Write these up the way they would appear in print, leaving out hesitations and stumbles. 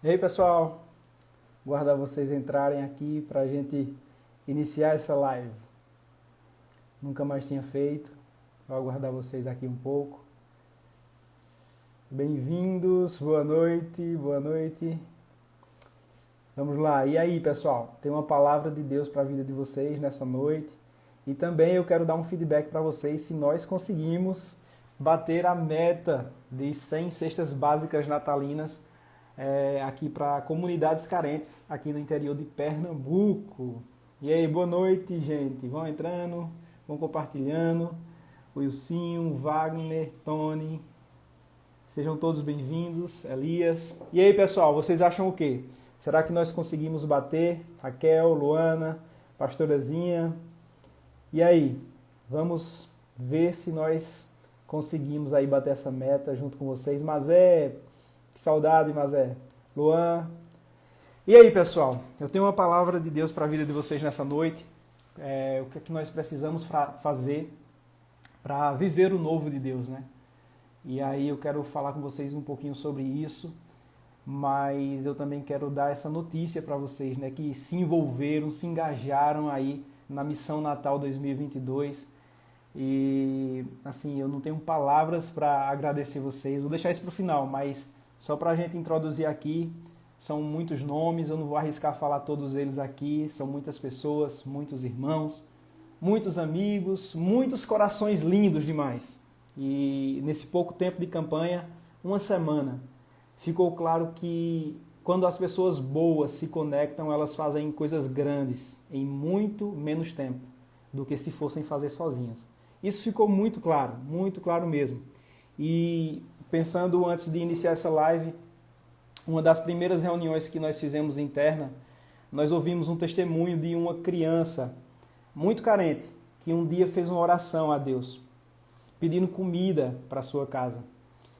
E aí, pessoal, guardar vocês entrarem aqui para a gente iniciar essa live. Nunca mais tinha feito, vou aguardar vocês aqui um pouco. Bem-vindos, boa noite, boa noite. Vamos lá, e aí, pessoal, tem uma palavra de Deus para a vida de vocês nessa noite. E também eu quero dar um feedback para vocês se nós conseguimos bater a meta de 100 cestas básicas natalinas aqui para comunidades carentes aqui no interior de Pernambuco. E aí, boa noite, gente. Vão entrando, vão compartilhando. Wilsinho, Wagner, Tony, sejam todos bem-vindos. Elias. E aí, pessoal, vocês acham o quê? Será que nós conseguimos bater? Raquel, Luana, Pastorazinha. E aí, vamos ver se nós conseguimos aí bater essa meta junto com vocês. Mazé, que saudade, Mazé. Luan. E aí, pessoal, eu tenho uma palavra de Deus para a vida de vocês nessa noite. O que é que nós precisamos fazer para viver o novo de Deus, né? E aí eu quero falar com vocês um pouquinho sobre isso, mas eu também quero dar essa notícia para vocês, né? Que se envolveram, se engajaram aí na Missão Natal 2022. E, assim, eu não tenho palavras para agradecer vocês. Vou deixar isso para o final, mas só para a gente introduzir aqui, são muitos nomes, eu não vou arriscar falar todos eles aqui. São muitas pessoas, muitos irmãos, muitos amigos, muitos corações lindos demais. E nesse pouco tempo de campanha, uma semana, ficou claro que quando as pessoas boas se conectam, elas fazem coisas grandes em muito menos tempo do que se fossem fazer sozinhas. Isso ficou muito claro mesmo. E pensando antes de iniciar essa live, uma das primeiras reuniões que nós fizemos interna, nós ouvimos um testemunho de uma criança muito carente, que um dia fez uma oração a Deus, pedindo comida para sua casa.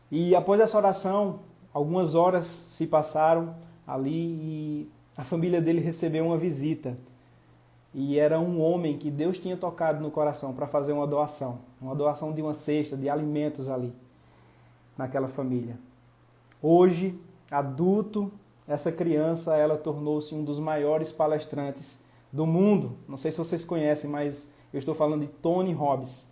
E após essa oração, algumas horas se passaram ali e a família dele recebeu uma visita. E era um homem que Deus tinha tocado no coração para fazer uma doação de uma cesta de alimentos ali, naquela família. Hoje, adulto, essa criança, ela tornou-se um dos maiores palestrantes do mundo. Não sei se vocês conhecem, mas eu estou falando de Tony Robbins.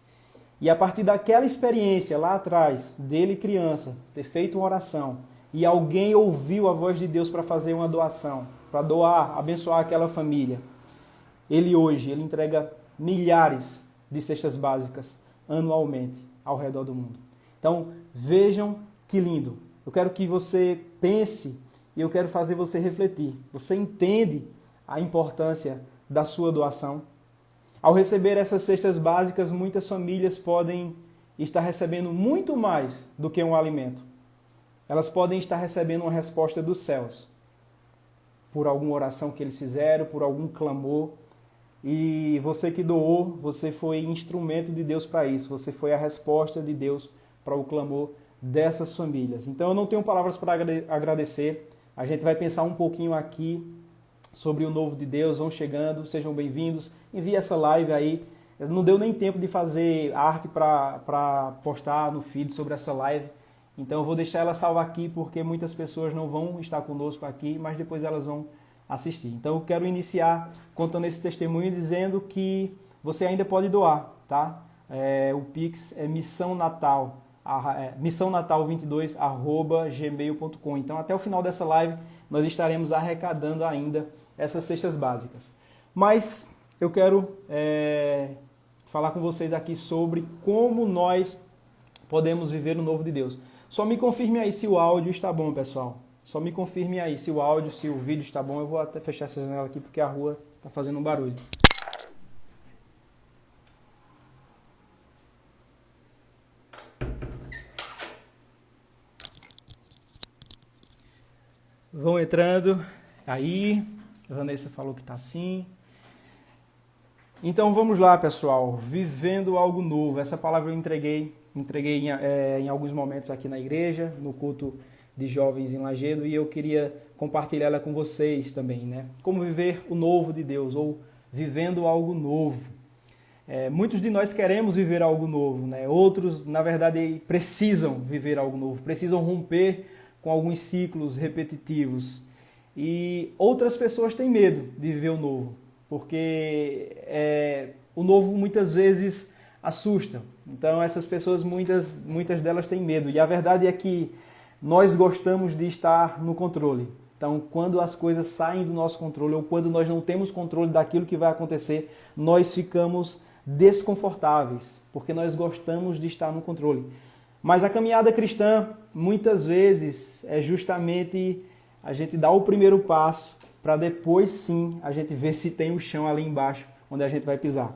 E a partir daquela experiência lá atrás, dele criança, ter feito uma oração, e alguém ouviu a voz de Deus para fazer uma doação, para doar, abençoar aquela família, ele entrega milhares de cestas básicas anualmente ao redor do mundo. Então, vejam que lindo. Eu quero que você pense e eu quero fazer você refletir. Você entende a importância da sua doação? Ao receber essas cestas básicas, muitas famílias podem estar recebendo muito mais do que um alimento. Elas podem estar recebendo uma resposta dos céus por alguma oração que eles fizeram, por algum clamor. E você que doou, você foi instrumento de Deus para isso. Você foi a resposta de Deus para o clamor dessas famílias. Então eu não tenho palavras para agradecer. A gente vai pensar um pouquinho aqui sobre o novo de Deus. Vão chegando, sejam bem-vindos. Envie essa live aí. Não deu nem tempo de fazer arte para postar no feed sobre essa live. Então eu vou deixar ela salva aqui porque muitas pessoas não vão estar conosco aqui, mas depois elas vão assistir. Então eu quero iniciar contando esse testemunho dizendo que você ainda pode doar, tá? O Pix é missãonatal22@gmail.com. Então até o final dessa live nós estaremos arrecadando ainda essas cestas básicas. Mas eu quero falar com vocês aqui sobre como nós podemos viver o novo de Deus. Só me confirme aí se o áudio está bom, pessoal. Só me confirme aí se o áudio, se o vídeo está bom. Eu vou até fechar essa janela aqui porque a rua está fazendo um barulho. Vão entrando. Aí, a Vanessa falou que está assim. Então vamos lá, pessoal. Vivendo algo novo. Essa palavra eu entreguei em alguns momentos aqui na igreja, no culto de jovens em Lajedo, e eu queria compartilhar ela com vocês também, né? Como viver o novo de Deus, ou vivendo algo novo. Muitos de nós queremos viver algo novo, né? Outros, na verdade, precisam viver algo novo, precisam romper com alguns ciclos repetitivos. E outras pessoas têm medo de viver o novo, porque o novo muitas vezes assusta. Então essas pessoas, muitas delas têm medo. E a verdade é que nós gostamos de estar no controle. Então, quando as coisas saem do nosso controle ou quando nós não temos controle daquilo que vai acontecer, nós ficamos desconfortáveis, porque nós gostamos de estar no controle. Mas a caminhada cristã, muitas vezes, é justamente a gente dar o primeiro passo para depois sim a gente ver se tem o chão ali embaixo onde a gente vai pisar.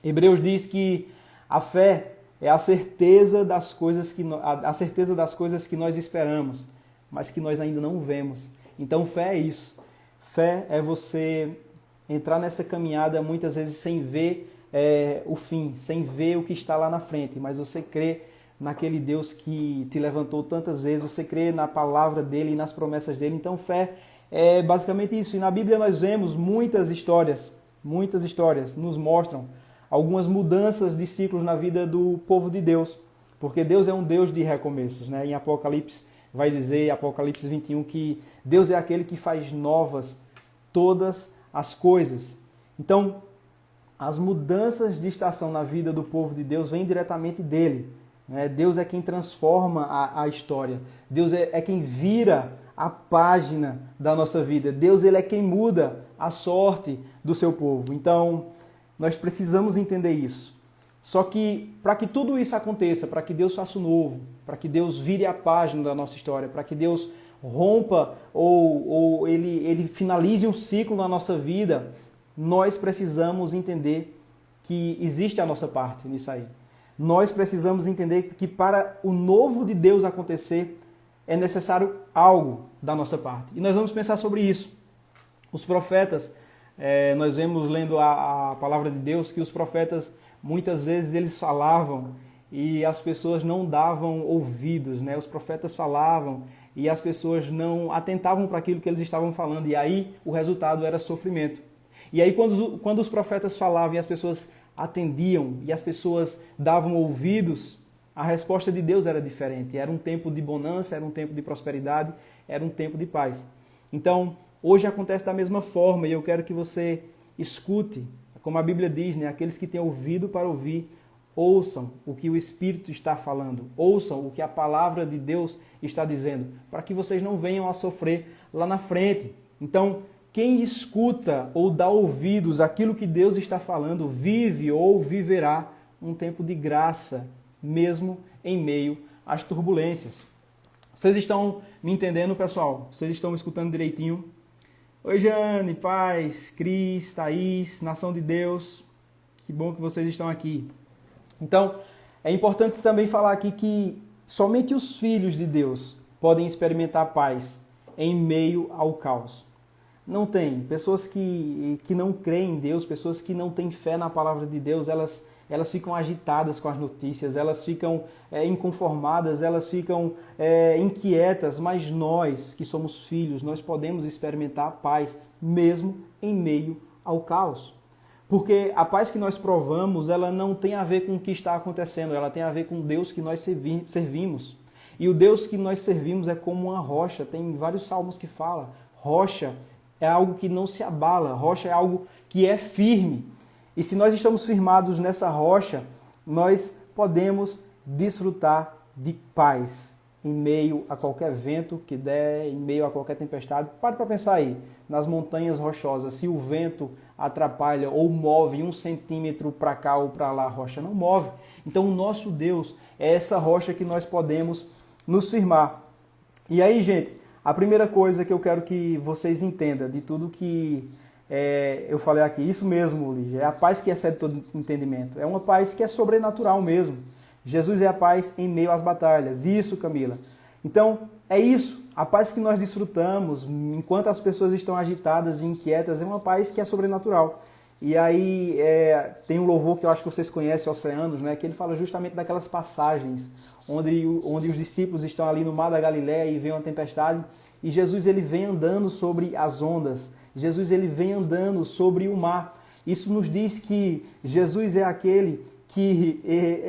Hebreus diz que a fé é a certeza das coisas que nós esperamos, mas que nós ainda não vemos. Então fé é isso. Fé é você entrar nessa caminhada muitas vezes sem ver o fim, sem ver o que está lá na frente, mas você crê naquele Deus que te levantou tantas vezes, você crê na palavra dele e nas promessas dele. Então fé é basicamente isso. E na Bíblia nós vemos muitas histórias nos mostram algumas mudanças de ciclos na vida do povo de Deus, porque Deus é um Deus de recomeços, né? Em Apocalipse vai dizer, Apocalipse 21, que Deus é aquele que faz novas todas as coisas. Então, as mudanças de estação na vida do povo de Deus vêm diretamente dele. Né? Deus é quem transforma a história. Deus é quem vira a página da nossa vida. Deus ele é quem muda a sorte do seu povo. Então, nós precisamos entender isso. Só que, para que tudo isso aconteça, para que Deus faça o novo, para que Deus vire a página da nossa história, para que Deus rompa ou ele finalize um ciclo na nossa vida, nós precisamos entender que existe a nossa parte nisso aí. Nós precisamos entender que para o novo de Deus acontecer, é necessário algo da nossa parte. E nós vamos pensar sobre isso. Os profetas, nós vemos lendo a palavra de Deus que os profetas, muitas vezes eles falavam e as pessoas não davam ouvidos, né? Os profetas falavam e as pessoas não atentavam para aquilo que eles estavam falando, e aí o resultado era sofrimento. E aí quando os profetas falavam e as pessoas atendiam e as pessoas davam ouvidos, a resposta de Deus era diferente. Era um tempo de bonança, era um tempo de prosperidade, era um tempo de paz. Então, hoje acontece da mesma forma e eu quero que você escute, como a Bíblia diz, né? Aqueles que têm ouvido para ouvir, ouçam o que o Espírito está falando, ouçam o que a palavra de Deus está dizendo, para que vocês não venham a sofrer lá na frente. Então, quem escuta ou dá ouvidos àquilo que Deus está falando, vive ou viverá um tempo de graça, mesmo em meio às turbulências. Vocês estão me entendendo, pessoal? Vocês estão me escutando direitinho? Oi, Jane, Paz, Cris, Thaís, Nação de Deus. Que bom que vocês estão aqui. Então, é importante também falar aqui que somente os filhos de Deus podem experimentar paz em meio ao caos. Não tem. Pessoas que não creem em Deus, pessoas que não têm fé na palavra de Deus, elas ficam agitadas com as notícias, elas ficam inconformadas, elas ficam inquietas, mas nós que somos filhos, nós podemos experimentar a paz mesmo em meio ao caos. Porque a paz que nós provamos, ela não tem a ver com o que está acontecendo, ela tem a ver com o Deus que nós servimos. E o Deus que nós servimos é como uma rocha, tem vários salmos que falam, rocha é algo que não se abala, rocha é algo que é firme. E se nós estamos firmados nessa rocha, nós podemos desfrutar de paz em meio a qualquer vento que der, em meio a qualquer tempestade. Pare para pensar aí, nas montanhas rochosas, se o vento atrapalha ou move 1 centímetro para cá ou para lá, a rocha não move. Então o nosso Deus é essa rocha que nós podemos nos firmar. E aí, gente, a primeira coisa que eu quero que vocês entendam de tudo que eu falei aqui, isso mesmo, Lígia, é a paz que excede todo entendimento. É uma paz que é sobrenatural mesmo. Jesus é a paz em meio às batalhas. Isso, Camila. Então, é isso. A paz que nós desfrutamos, enquanto as pessoas estão agitadas e inquietas, é uma paz que é sobrenatural. E aí tem um louvor que eu acho que vocês conhecem, Oceanos, né? Que ele fala justamente daquelas passagens onde os discípulos estão ali no mar da Galileia e vem uma tempestade e Jesus ele vem andando sobre as ondas. Jesus ele vem andando sobre o mar. Isso nos diz que Jesus é aquele que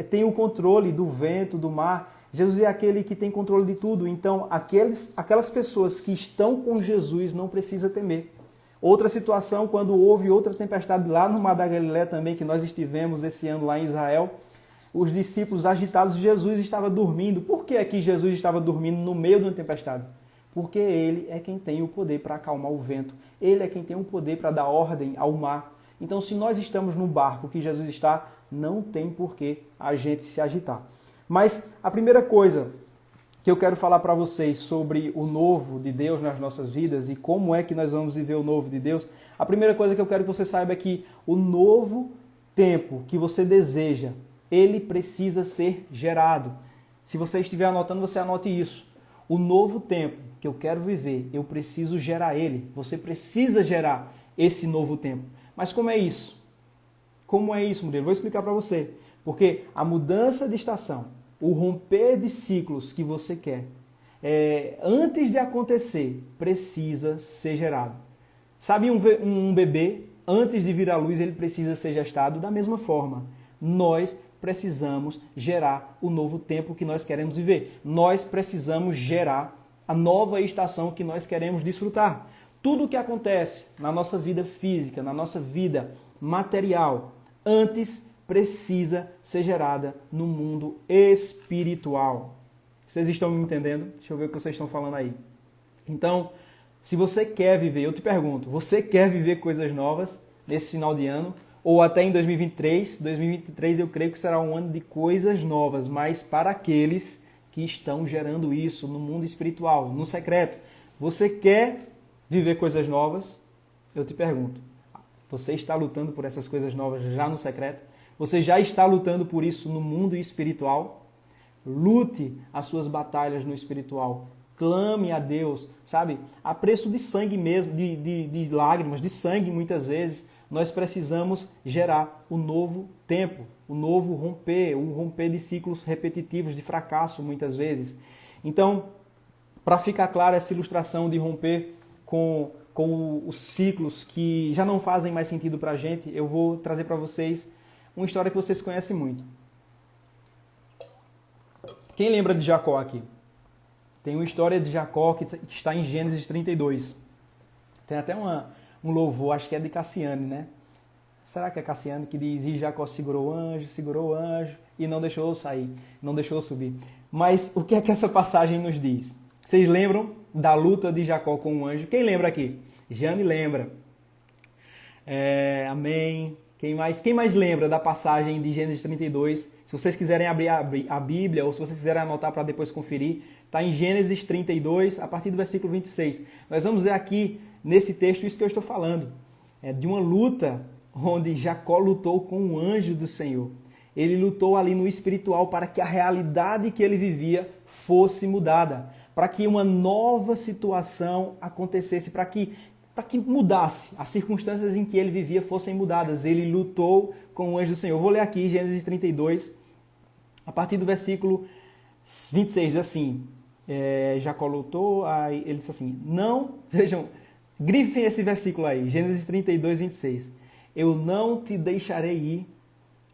tem o controle do vento, do mar, Jesus é aquele que tem controle de tudo. Então, aquelas pessoas que estão com Jesus não precisam temer. Outra situação, quando houve outra tempestade lá no Mar da Galileia também, que nós estivemos esse ano lá em Israel, os discípulos agitados, Jesus estava dormindo. Por que é que Jesus estava dormindo no meio de uma tempestade? Porque ele é quem tem o poder para acalmar o vento. Ele é quem tem o poder para dar ordem ao mar. Então, se nós estamos no barco que Jesus está, não tem por que a gente se agitar. Mas a primeira coisa que eu quero falar para vocês sobre o novo de Deus nas nossas vidas e como é que nós vamos viver o novo de Deus, a primeira coisa que eu quero que você saiba é que o novo tempo que você deseja, ele precisa ser gerado. Se você estiver anotando, você anote isso. O novo tempo que eu quero viver, eu preciso gerar ele. Você precisa gerar esse novo tempo. Mas como é isso? Como é isso, Murilo? Vou explicar para você. Porque a mudança de estação, o romper de ciclos que você quer, antes de acontecer, precisa ser gerado. Sabe um bebê, antes de vir à luz, ele precisa ser gestado? Da mesma forma, nós precisamos gerar o novo tempo que nós queremos viver. Nós precisamos gerar a nova estação que nós queremos desfrutar. Tudo o que acontece na nossa vida física, na nossa vida material, antes precisa ser gerada no mundo espiritual. Vocês estão me entendendo? Deixa eu ver o que vocês estão falando aí. Então, se você quer viver, eu te pergunto, você quer viver coisas novas nesse final de ano? Ou até em 2023? 2023 eu creio que será um ano de coisas novas, mas para aqueles que estão gerando isso no mundo espiritual, no secreto. Você quer viver coisas novas? Eu te pergunto, você está lutando por essas coisas novas já no secreto? Você já está lutando por isso no mundo espiritual? Lute as suas batalhas no espiritual. Clame a Deus, sabe? A preço de sangue mesmo, de lágrimas, de sangue muitas vezes. Nós precisamos gerar o novo tempo, o novo romper, o romper de ciclos repetitivos de fracasso muitas vezes. Então, para ficar clara essa ilustração de romper com os ciclos que já não fazem mais sentido para a gente, eu vou trazer para vocês uma história que vocês conhecem muito. Quem lembra de Jacó aqui? Tem uma história de Jacó que está em Gênesis 32. Tem até um louvor, acho que é de Cassiane, né? Será que é Cassiane que diz: e Jacó segurou o anjo e não deixou eu sair, não deixou eu subir. Mas o que é que essa passagem nos diz? Vocês lembram da luta de Jacó com o anjo? Quem lembra aqui? Jane lembra. Amém. Quem mais lembra da passagem de Gênesis 32? Se vocês quiserem abrir a Bíblia ou se vocês quiserem anotar para depois conferir, está em Gênesis 32, a partir do versículo 26. Nós vamos ver aqui nesse texto isso que eu estou falando. É de uma luta onde Jacó lutou com o anjo do Senhor. Ele lutou ali no espiritual para que a realidade que ele vivia fosse mudada, para que uma nova situação acontecesse, para que mudasse, as circunstâncias em que ele vivia fossem mudadas. Ele lutou com o anjo do Senhor. Eu vou ler aqui Gênesis 32, a partir do versículo 26, diz assim, Jacó lutou, aí ele disse assim, não, vejam, grifem esse versículo aí, Gênesis 32, 26. Eu não te deixarei ir,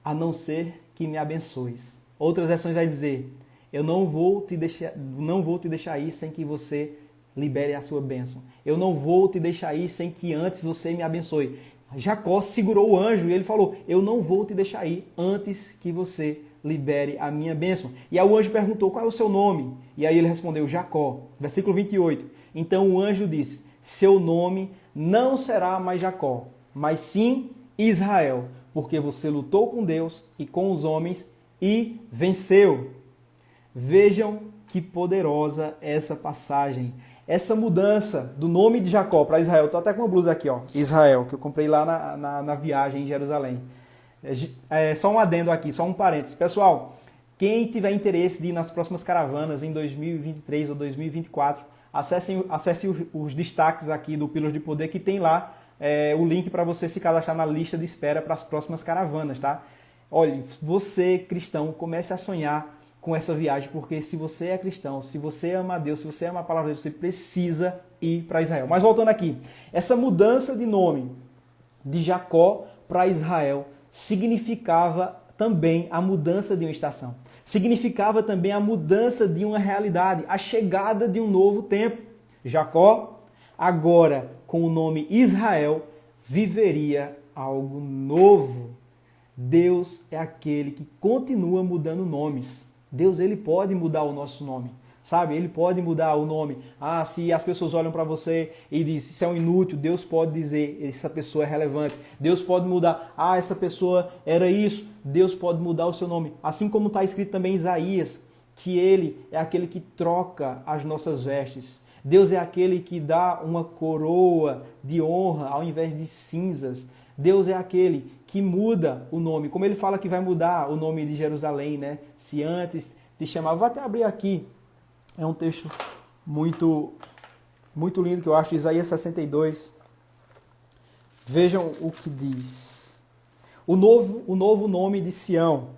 a não ser que me abençoes. Outras versões vai dizer, eu não vou te deixar ir sem que você libere a sua bênção. Eu não vou te deixar ir sem que antes você me abençoe. Jacó segurou o anjo e ele falou, eu não vou te deixar ir antes que você libere a minha bênção. E aí o anjo perguntou, qual é o seu nome? E aí ele respondeu, Jacó. Versículo 28. Então o anjo disse, seu nome não será mais Jacó, mas sim Israel, porque você lutou com Deus e com os homens e venceu. Vejam que poderosa essa passagem. Essa mudança do nome de Jacó para Israel. Estou até com uma blusa aqui, ó, Israel, que eu comprei lá na viagem em Jerusalém. Só um adendo aqui, só um parênteses. Pessoal, quem tiver interesse de ir nas próximas caravanas em 2023 ou 2024, acesse os destaques aqui do Pílulas de Poder, que tem lá o link para você se cadastrar na lista de espera para as próximas caravanas, tá? Olha, você, cristão, comece a sonhar com essa viagem, porque se você é cristão, se você ama a Deus, se você ama a palavra de Deus, você precisa ir para Israel. Mas voltando aqui, essa mudança de nome de Jacó para Israel significava também a mudança de uma estação. Significava também a mudança de uma realidade, a chegada de um novo tempo. Jacó, agora com o nome Israel, viveria algo novo. Deus é aquele que continua mudando nomes. Deus, ele pode mudar o nosso nome. Sabe, ele pode mudar o nome. Ah, se as pessoas olham para você e dizem, isso é um inútil, Deus pode dizer, essa pessoa é relevante. Deus pode mudar, ah, essa pessoa era isso. Deus pode mudar o seu nome. Assim como está escrito também em Isaías, que ele é aquele que troca as nossas vestes. Deus é aquele que dá uma coroa de honra ao invés de cinzas. Deus é aquele que muda o nome. Como ele fala que vai mudar o nome de Jerusalém, né? Se antes te chamava, vou até abrir aqui. É um texto muito lindo que eu acho, Isaías 62. Vejam o que diz. O novo nome de Sião.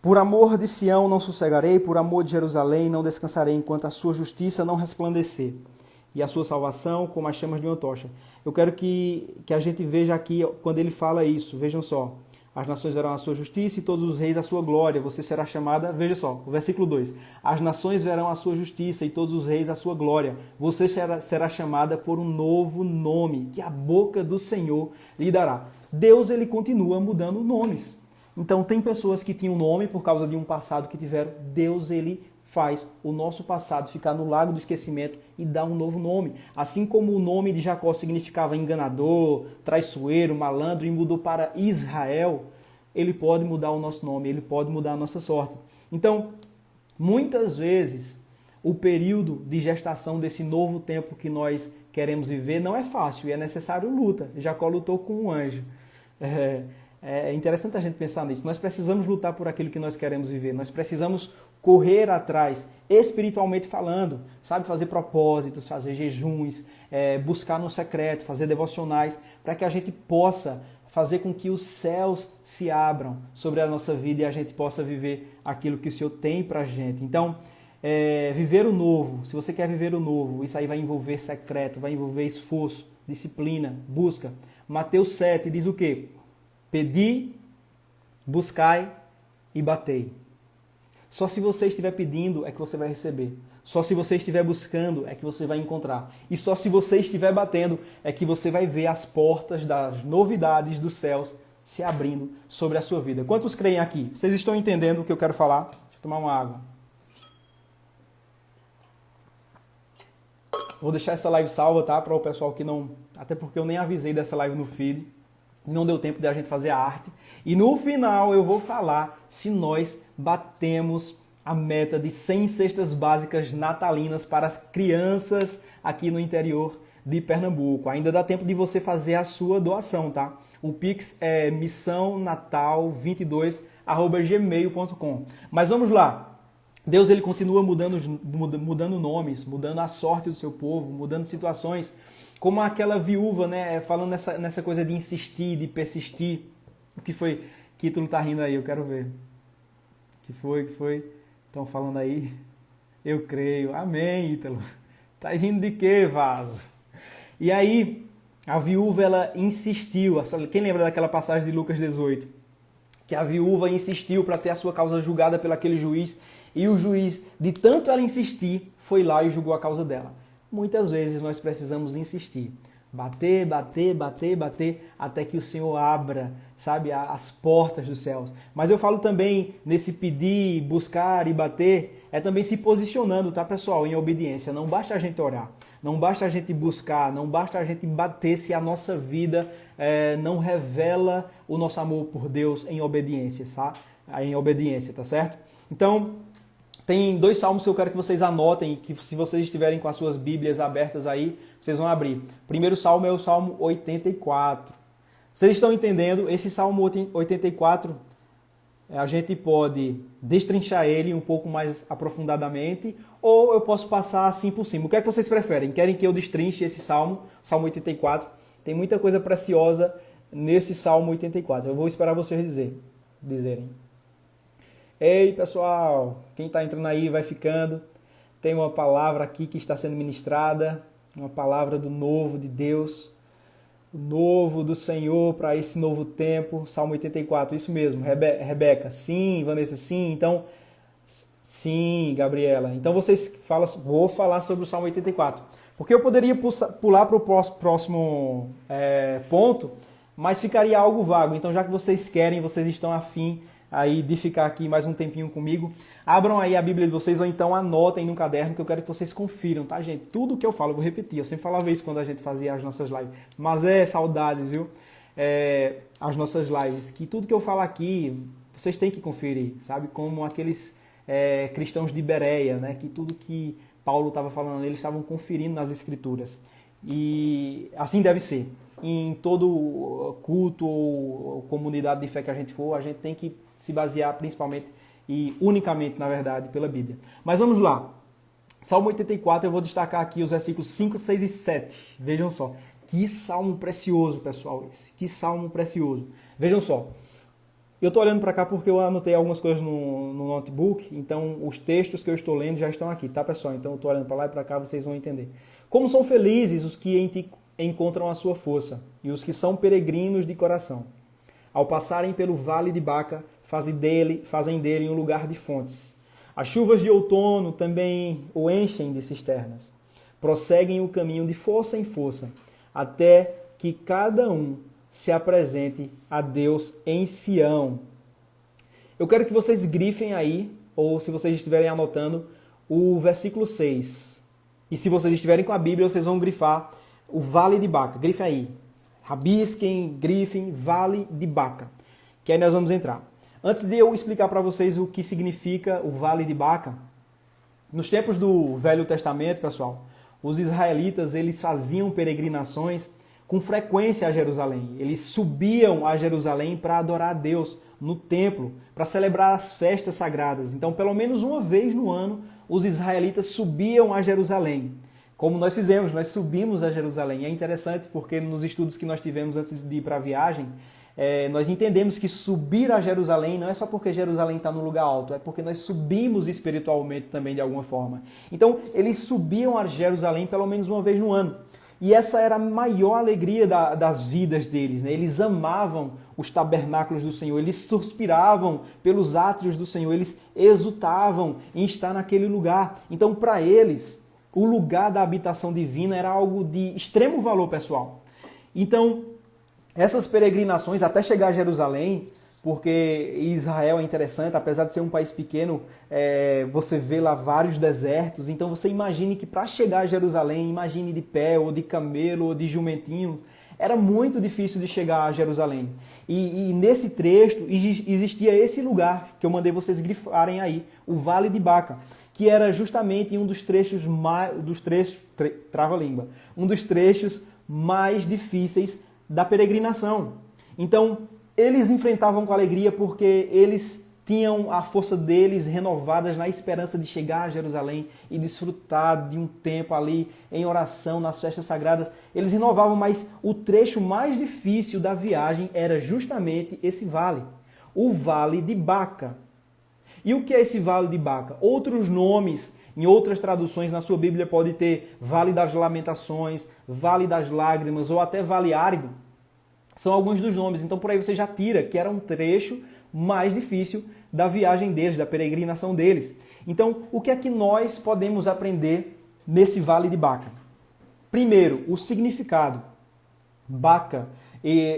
Por amor de Sião não sossegarei, por amor de Jerusalém não descansarei, enquanto a sua justiça não resplandecer, e a sua salvação como as chamas de uma tocha. Eu quero que a gente veja aqui, quando ele fala isso, vejam só. As nações verão a sua justiça e todos os reis a sua glória. Você será chamada, veja só, o versículo 2. As nações verão a sua justiça e todos os reis a sua glória. Você será chamada por um novo nome, que a boca do Senhor lhe dará. Deus, ele continua mudando nomes. Então, tem pessoas que tinham nome por causa de um passado que tiveram. Deus, ele faz o nosso passado ficar no lago do esquecimento e dá um novo nome. Assim como o nome de Jacó significava enganador, traiçoeiro, malandro e mudou para Israel, ele pode mudar o nosso nome, ele pode mudar a nossa sorte. Então, muitas vezes, o período de gestação desse novo tempo que nós queremos viver não é fácil e é necessário luta. Jacó lutou com um anjo. É interessante a gente pensar nisso. Nós precisamos lutar por aquilo que nós queremos viver. Nós precisamos correr atrás, espiritualmente falando, sabe? Fazer propósitos, fazer jejuns, buscar no secreto, fazer devocionais, para que a gente possa fazer com que os céus se abram sobre a nossa vida e a gente possa viver aquilo que o Senhor tem para a gente. Então, viver o novo, se você quer viver o novo, isso aí vai envolver secreto, vai envolver esforço, disciplina, busca. Mateus 7 diz o quê? Pedi, buscai e batei. Só se você estiver pedindo é que você vai receber. Só se você estiver buscando é que você vai encontrar. E só se você estiver batendo é que você vai ver as portas das novidades dos céus se abrindo sobre a sua vida. Quantos creem aqui? Vocês estão entendendo o que eu quero falar? Deixa eu tomar uma água. Vou deixar essa live salva, tá? Para o pessoal que não... Até porque eu nem avisei dessa live no feed. Não deu tempo de a gente fazer a arte. E no final eu vou falar se nós batemos a meta de 100 cestas básicas natalinas para as crianças aqui no interior de Pernambuco. Ainda dá tempo de você fazer a sua doação, tá? O Pix é missãonatal22@gmail.com. Mas vamos lá. Deus, ele continua mudando nomes, mudando a sorte do seu povo, mudando situações. Como aquela viúva, né, falando nessa coisa de insistir, de persistir. O que foi? Que Ítalo tá rindo aí, eu quero ver. Que foi? Estão falando aí? Eu creio. Amém, Ítalo. Tá rindo de quê, vaso? E aí, a viúva, ela insistiu. Quem lembra daquela passagem de Lucas 18? Que a viúva insistiu para ter a sua causa julgada pelo aquele juiz. E o juiz, de tanto ela insistir, foi lá e julgou a causa dela. Muitas vezes nós precisamos insistir. Bater, até que o Senhor abra, sabe, as portas dos céus. Mas eu falo também nesse pedir, buscar e bater, é também se posicionando, tá, pessoal, em obediência. Não basta a gente orar, não basta a gente buscar, não basta a gente bater se a nossa vida não revela o nosso amor por Deus em obediência, tá? Em obediência, tá certo? Então, tem 2 salmos que eu quero que vocês anotem, que se vocês estiverem com as suas Bíblias abertas aí, vocês vão abrir. O primeiro salmo é o Salmo 84. Vocês estão entendendo? Esse Salmo 84, a gente pode destrinchar ele um pouco mais aprofundadamente, ou eu posso passar assim por cima. O que é que vocês preferem? Querem que eu destrinche esse Salmo, Salmo 84? Tem muita coisa preciosa nesse Salmo 84. Eu vou esperar vocês dizerem. Ei, pessoal, quem está entrando aí vai ficando. Tem uma palavra aqui que está sendo ministrada, uma palavra do novo de Deus, o novo do Senhor para esse novo tempo. Salmo 84, isso mesmo. Rebeca, sim. Vanessa, sim. Então, Sim, Gabriela. Então vou falar sobre o Salmo 84. Porque eu poderia pular para o próximo ponto, mas ficaria algo vago. Então, já que vocês querem, vocês estão afim aí de ficar aqui mais um tempinho comigo, abram aí a Bíblia de vocês ou então anotem no caderno que eu quero que vocês confiram, tá, gente? Tudo que eu falo, eu vou repetir. Eu sempre falava isso quando a gente fazia as nossas lives. Mas saudades, viu? As nossas lives. Que tudo que eu falo aqui, vocês têm que conferir, sabe? Como aqueles cristãos de Bereia, né? Que tudo que Paulo estava falando, eles estavam conferindo nas Escrituras. E assim deve ser. Em todo culto ou comunidade de fé que a gente for, a gente tem que se basear principalmente e unicamente, na verdade, pela Bíblia. Mas vamos lá. Salmo 84, eu vou destacar aqui os versículos 5, 6 e 7. Vejam só. Que salmo precioso, pessoal, esse. Que salmo precioso. Vejam só. Eu estou olhando para cá porque eu anotei algumas coisas no notebook, então os textos que eu estou lendo já estão aqui, tá, pessoal? Então eu estou olhando para lá e para cá, vocês vão entender. Como são felizes os que em ti encontram a sua força e os que são peregrinos de coração. Ao passarem pelo vale de Baca, fazem dele um lugar de fontes. As chuvas de outono também o enchem de cisternas. Prosseguem o caminho de força em força, até que cada um se apresente a Deus em Sião. Eu quero que vocês grifem aí, ou se vocês estiverem anotando, o versículo 6. E se vocês estiverem com a Bíblia, vocês vão grifar o Vale de Baca. Grifem aí. Rabisquem, grifem, Vale de Baca. Que aí nós vamos entrar. Antes de eu explicar para vocês o que significa o Vale de Baca, nos tempos do Velho Testamento, pessoal, os israelitas eles faziam peregrinações com frequência a Jerusalém. Eles subiam a Jerusalém para adorar a Deus no templo, para celebrar as festas sagradas. Então, pelo menos uma vez no ano, os israelitas subiam a Jerusalém. Como nós fizemos, nós subimos a Jerusalém. É interessante porque nos estudos que nós tivemos antes de ir para a viagem, nós entendemos que subir a Jerusalém não é só porque Jerusalém está no lugar alto, é porque nós subimos espiritualmente também de alguma forma. Então, eles subiam a Jerusalém pelo menos uma vez no ano. E essa era a maior alegria das vidas deles, né? Eles amavam os tabernáculos do Senhor, eles suspiravam pelos átrios do Senhor, eles exultavam em estar naquele lugar. Então, para eles, o lugar da habitação divina era algo de extremo valor pessoal. Então, essas peregrinações até chegar a Jerusalém, porque Israel é interessante, apesar de ser um país pequeno, você vê lá vários desertos, então você imagine que para chegar a Jerusalém, imagine de pé, ou de camelo, ou de jumentinho, era muito difícil de chegar a Jerusalém. E nesse trecho existia esse lugar que eu mandei vocês grifarem aí, o Vale de Baca, que era justamente um dos trechos um dos trechos mais difíceis da peregrinação. Então, eles enfrentavam com alegria porque eles tinham a força deles renovadas na esperança de chegar a Jerusalém e desfrutar de um tempo ali em oração, nas festas sagradas. Eles renovavam, mas o trecho mais difícil da viagem era justamente esse vale, o Vale de Baca. E o que é esse Vale de Baca? Outros nomes, em outras traduções na sua Bíblia pode ter Vale das Lamentações, Vale das Lágrimas ou até Vale Árido. São alguns dos nomes, então por aí você já tira que era um trecho mais difícil da viagem deles, da peregrinação deles. Então, o que é que nós podemos aprender nesse Vale de Baca? Primeiro, o significado. Baca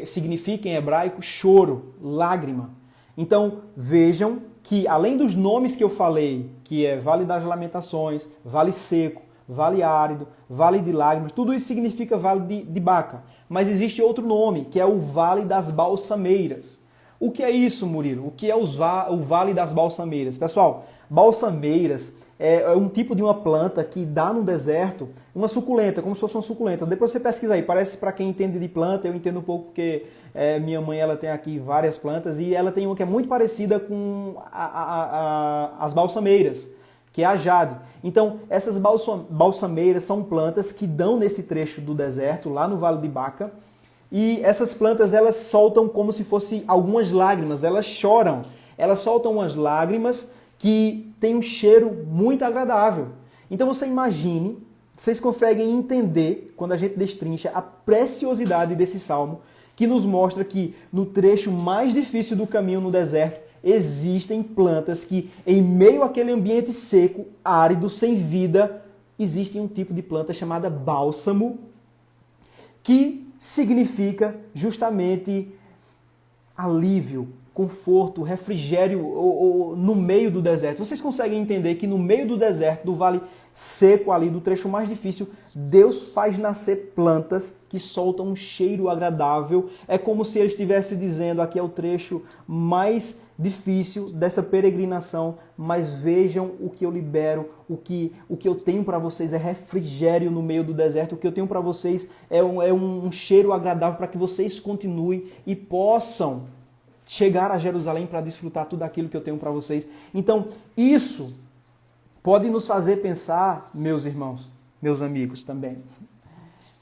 significa em hebraico choro, lágrima. Então, vejam que além dos nomes que eu falei, que é Vale das Lamentações, Vale Seco, Vale Árido, Vale de Lágrimas, tudo isso significa Vale de Baca. Mas existe outro nome, que é o Vale das Balsameiras. O que é isso, Murilo? O que é o Vale das Balsameiras? Pessoal, balsameiras é um tipo de uma planta que dá no deserto uma suculenta, como se fosse uma suculenta. Depois você pesquisa aí, parece para quem entende de planta, eu entendo um pouco porque minha mãe ela tem aqui várias plantas e ela tem uma que é muito parecida com as balsameiras, que é a jade. Então, essas balsameiras são plantas que dão nesse trecho do deserto, lá no Vale de Baca, e essas plantas elas soltam como se fossem algumas lágrimas, elas choram, elas soltam umas lágrimas que têm um cheiro muito agradável. Então você imagine, vocês conseguem entender, quando a gente destrincha, a preciosidade desse salmo, que nos mostra que no trecho mais difícil do caminho no deserto, existem plantas que, em meio àquele ambiente seco, árido, sem vida, existe um tipo de planta chamada bálsamo, que significa justamente alívio, conforto, refrigério no meio do deserto. Vocês conseguem entender que no meio do deserto, do vale seco ali, do trecho mais difícil, Deus faz nascer plantas que soltam um cheiro agradável. É como se ele estivesse dizendo, aqui é o trecho mais difícil dessa peregrinação, mas vejam o que eu libero, o que eu tenho para vocês é refrigério no meio do deserto, o que eu tenho para vocês é um cheiro agradável para que vocês continuem e possam chegar a Jerusalém para desfrutar tudo aquilo que eu tenho para vocês. Então, isso pode nos fazer pensar, meus irmãos, meus amigos também,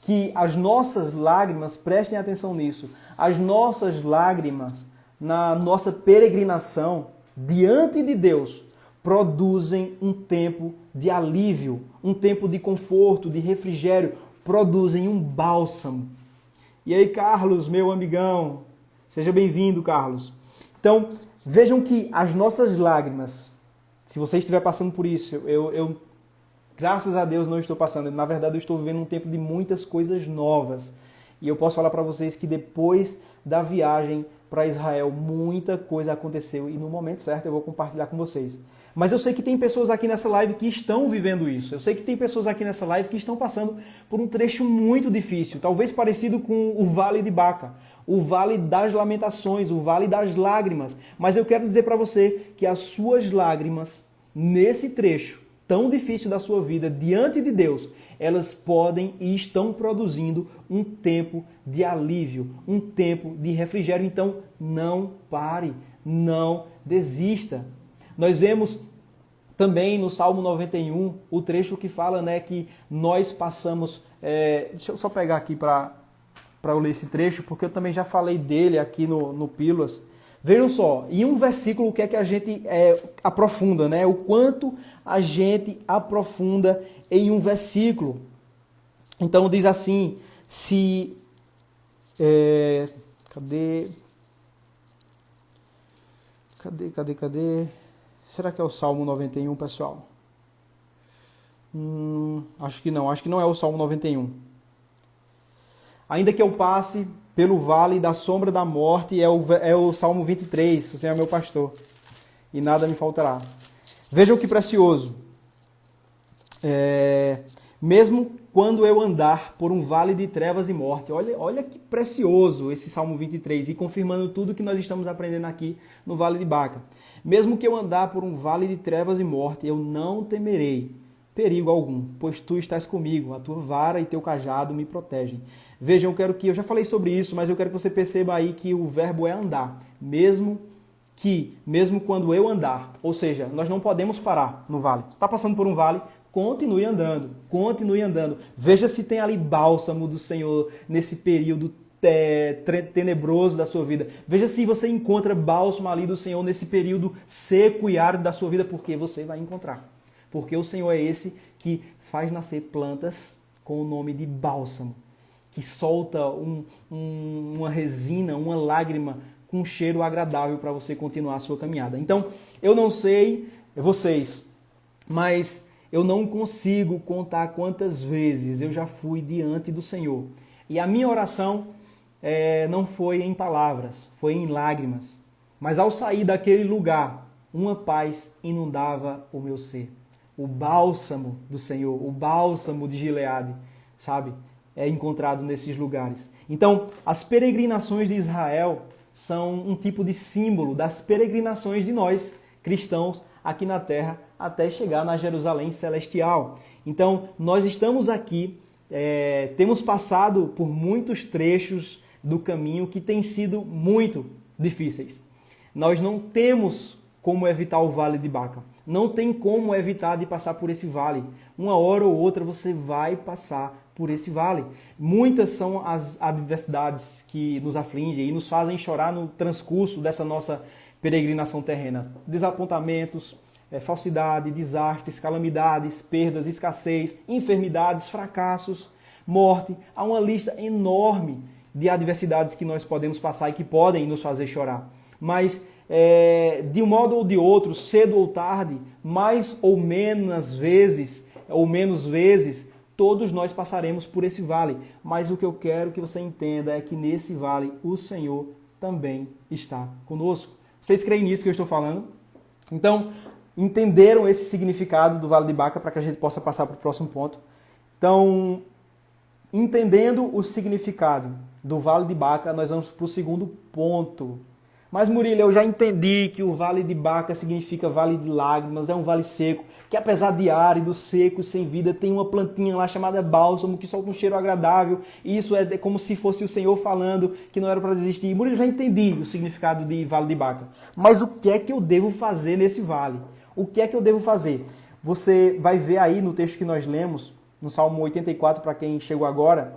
que as nossas lágrimas, prestem atenção nisso, as nossas lágrimas na nossa peregrinação diante de Deus produzem um tempo de alívio, um tempo de conforto, de refrigério, produzem um bálsamo. E aí, Carlos, meu amigão, seja bem-vindo, Carlos. Então, vejam que as nossas lágrimas, se você estiver passando por isso, eu graças a Deus não estou passando. Na verdade, eu estou vivendo um tempo de muitas coisas novas. E eu posso falar para vocês que depois da viagem para Israel, muita coisa aconteceu. E no momento certo eu vou compartilhar com vocês. Mas eu sei que tem pessoas aqui nessa live que estão vivendo isso. Eu sei que tem pessoas aqui nessa live que estão passando por um trecho muito difícil. Talvez parecido com o Vale de Baca. O Vale das Lamentações, o Vale das Lágrimas. Mas eu quero dizer para você que as suas lágrimas, nesse trecho tão difícil da sua vida, diante de Deus, elas podem e estão produzindo um tempo de alívio, um tempo de refrigério. Então, não pare, não desista. Nós vemos também no Salmo 91 o trecho que fala, né, que nós passamos... deixa eu só pegar aqui para eu ler esse trecho, porque eu também já falei dele aqui no Pílulas. Vejam só, em um versículo o que é que a gente aprofunda, né? O quanto a gente aprofunda em um versículo. Então diz assim, se... Cadê? Será que é o Salmo 91, pessoal? Acho que não é o Salmo 91. Ainda que eu passe pelo vale da sombra da morte, é o Salmo 23, o Senhor é meu pastor, e nada me faltará. Vejam que precioso. Mesmo quando eu andar por um vale de trevas e morte, olha que precioso esse Salmo 23, e confirmando tudo que nós estamos aprendendo aqui no Vale de Baca. Mesmo que eu andar por um vale de trevas e morte, eu não temerei perigo algum, pois tu estás comigo, a tua vara e teu cajado me protegem. Vejam, eu já falei sobre isso, mas eu quero que você perceba aí que o verbo é andar. Mesmo quando eu andar, ou seja, nós não podemos parar no vale. Você está passando por um vale, continue andando, continue andando. Veja se tem ali bálsamo do Senhor nesse período tenebroso da sua vida. Veja se você encontra bálsamo ali do Senhor nesse período seco e árido da sua vida, porque você vai encontrar. Porque o Senhor é esse que faz nascer plantas com o nome de bálsamo, que solta uma resina, uma lágrima com um cheiro agradável para você continuar a sua caminhada. Então, eu não sei vocês, mas eu não consigo contar quantas vezes eu já fui diante do Senhor. E a minha oração não foi em palavras, foi em lágrimas. Mas ao sair daquele lugar, uma paz inundava o meu ser. O bálsamo do Senhor, o bálsamo de Gileade, sabe? É encontrado nesses lugares. Então, as peregrinações de Israel são um tipo de símbolo das peregrinações de nós, cristãos, aqui na terra, até chegar na Jerusalém celestial. Então, nós estamos aqui, temos passado por muitos trechos do caminho que têm sido muito difíceis. Nós não temos como evitar o Vale de Baca. Não tem como evitar de passar por esse vale. Uma hora ou outra você vai passar por esse vale. Muitas são as adversidades que nos afligem e nos fazem chorar no transcurso dessa nossa peregrinação terrena. Desapontamentos, falsidade, desastres, calamidades, perdas, escassez, enfermidades, fracassos, morte. Há uma lista enorme de adversidades que nós podemos passar e que podem nos fazer chorar. Mas de um modo ou de outro, cedo ou tarde, mais ou menos vezes, todos nós passaremos por esse vale. Mas o que eu quero que você entenda é que nesse vale o Senhor também está conosco. Vocês creem nisso que eu estou falando? Então, entenderam esse significado do Vale de Baca para que a gente possa passar para o próximo ponto? Então, entendendo o significado do Vale de Baca, nós vamos para o segundo ponto. Mas, Murilo, eu já entendi que o Vale de Baca significa Vale de Lágrimas, é um vale seco, que apesar de árido, seco, sem vida, tem uma plantinha lá chamada bálsamo, que solta um cheiro agradável, e isso é como se fosse o Senhor falando que não era para desistir. Murilo, já entendi o significado de Vale de Baca. Mas o que é que eu devo fazer nesse vale? O que é que eu devo fazer? Você vai ver aí no texto que nós lemos, no Salmo 84, para quem chegou agora,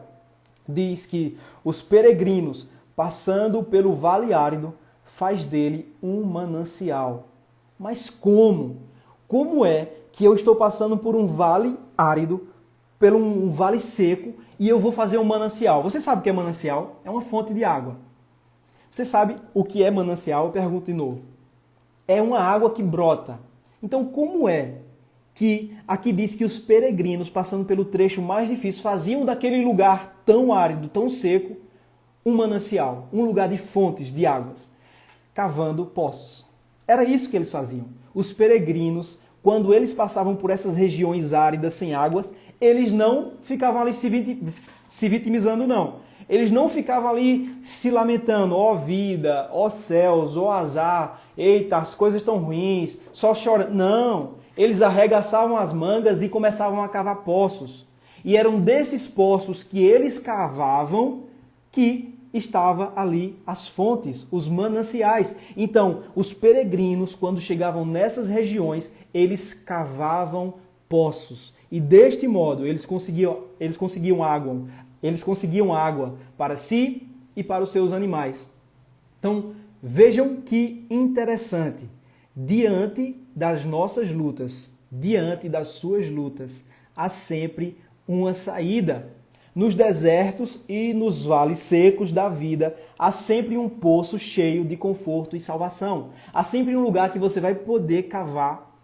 diz que os peregrinos, passando pelo vale árido, faz dele um manancial. Mas como? Como é que eu estou passando por um vale árido, por um vale seco, e eu vou fazer um manancial? Você sabe o que é manancial? É uma fonte de água. Você sabe o que é manancial? Eu pergunto de novo. É uma água que brota. Então, como é que aqui diz que os peregrinos, passando pelo trecho mais difícil, faziam daquele lugar tão árido, tão seco, um manancial, um lugar de fontes de águas, cavando poços? Era isso que eles faziam. Os peregrinos, quando eles passavam por essas regiões áridas sem águas, eles não ficavam ali se vitimizando, não. Eles não ficavam ali se lamentando, ó vida, ó céus, ó azar, eita, as coisas estão ruins, só chorando. Não, eles arregaçavam as mangas e começavam a cavar poços. E eram desses poços que eles cavavam que estava ali as fontes, os mananciais. Então, os peregrinos, quando chegavam nessas regiões, eles cavavam poços. E deste modo, eles conseguiam água para si e para os seus animais. Então, vejam que interessante. Diante das nossas lutas, diante das suas lutas, há sempre uma saída. Nos desertos e nos vales secos da vida, há sempre um poço cheio de conforto e salvação. Há sempre um lugar que você vai poder cavar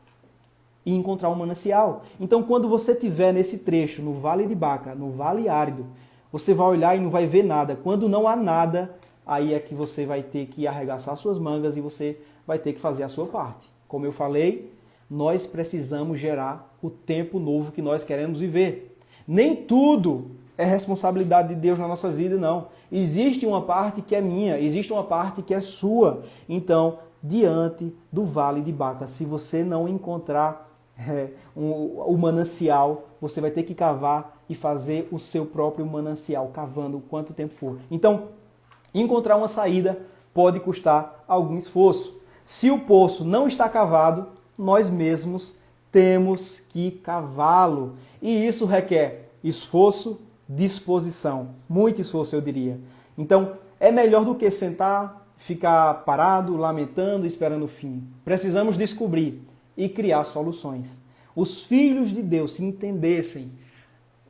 e encontrar um manancial. Então, quando você estiver nesse trecho, no Vale de Baca, no Vale Árido, você vai olhar e não vai ver nada. Quando não há nada, aí é que você vai ter que arregaçar suas mangas e você vai ter que fazer a sua parte. Como eu falei, nós precisamos gerar o tempo novo que nós queremos viver. Nem tudo é responsabilidade de Deus na nossa vida, não. Existe uma parte que é minha, existe uma parte que é sua. Então, diante do Vale de Baca, se você não encontrar o manancial, você vai ter que cavar e fazer o seu próprio manancial, cavando o quanto tempo for. Então, encontrar uma saída pode custar algum esforço. Se o poço não está cavado, nós mesmos temos que cavá-lo. E isso requer esforço, disposição, muito esforço, eu diria. Então, é melhor do que sentar, ficar parado, lamentando, esperando o fim. Precisamos descobrir e criar soluções. Os filhos de Deus, se entendessem,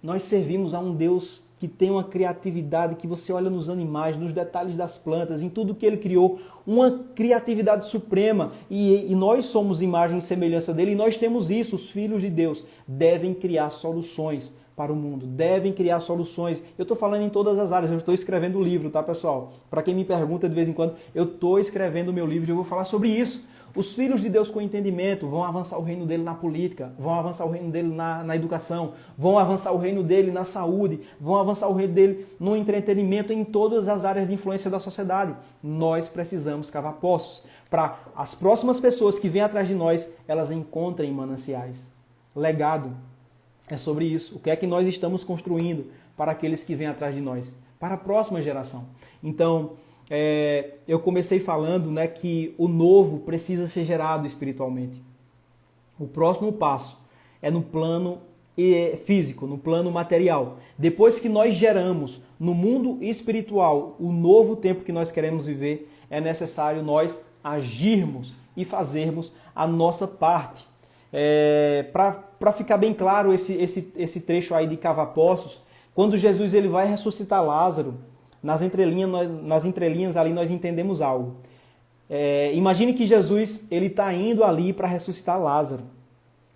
nós servimos a um Deus que tem uma criatividade, que você olha nos animais, nos detalhes das plantas, em tudo que Ele criou, uma criatividade suprema, e nós somos imagem e semelhança dele, e nós temos isso. Os filhos de Deus devem criar soluções para o mundo, devem criar soluções. Eu estou falando em todas as áreas, eu estou escrevendo o livro, tá, pessoal? Para quem me pergunta de vez em quando, eu estou escrevendo o meu livro e eu vou falar sobre isso. Os filhos de Deus com entendimento vão avançar o reino dele na política, vão avançar o reino dele na educação, vão avançar o reino dele na saúde, vão avançar o reino dele no entretenimento, em todas as áreas de influência da sociedade. Nós precisamos cavar poços para as próximas pessoas que vêm atrás de nós, elas encontrem mananciais. Legado é sobre isso. O que é que nós estamos construindo para aqueles que vêm atrás de nós? Para a próxima geração. Então, eu comecei falando, né, que o novo precisa ser gerado espiritualmente. O próximo passo é no plano físico, no plano material. Depois que nós geramos no mundo espiritual o novo tempo que nós queremos viver, é necessário nós agirmos e fazermos a nossa parte. Para ficar bem claro esse trecho aí de cavar poços, quando Jesus ele vai ressuscitar Lázaro, nas entrelinhas ali nós entendemos algo. Imagine que Jesus ele está indo ali para ressuscitar Lázaro,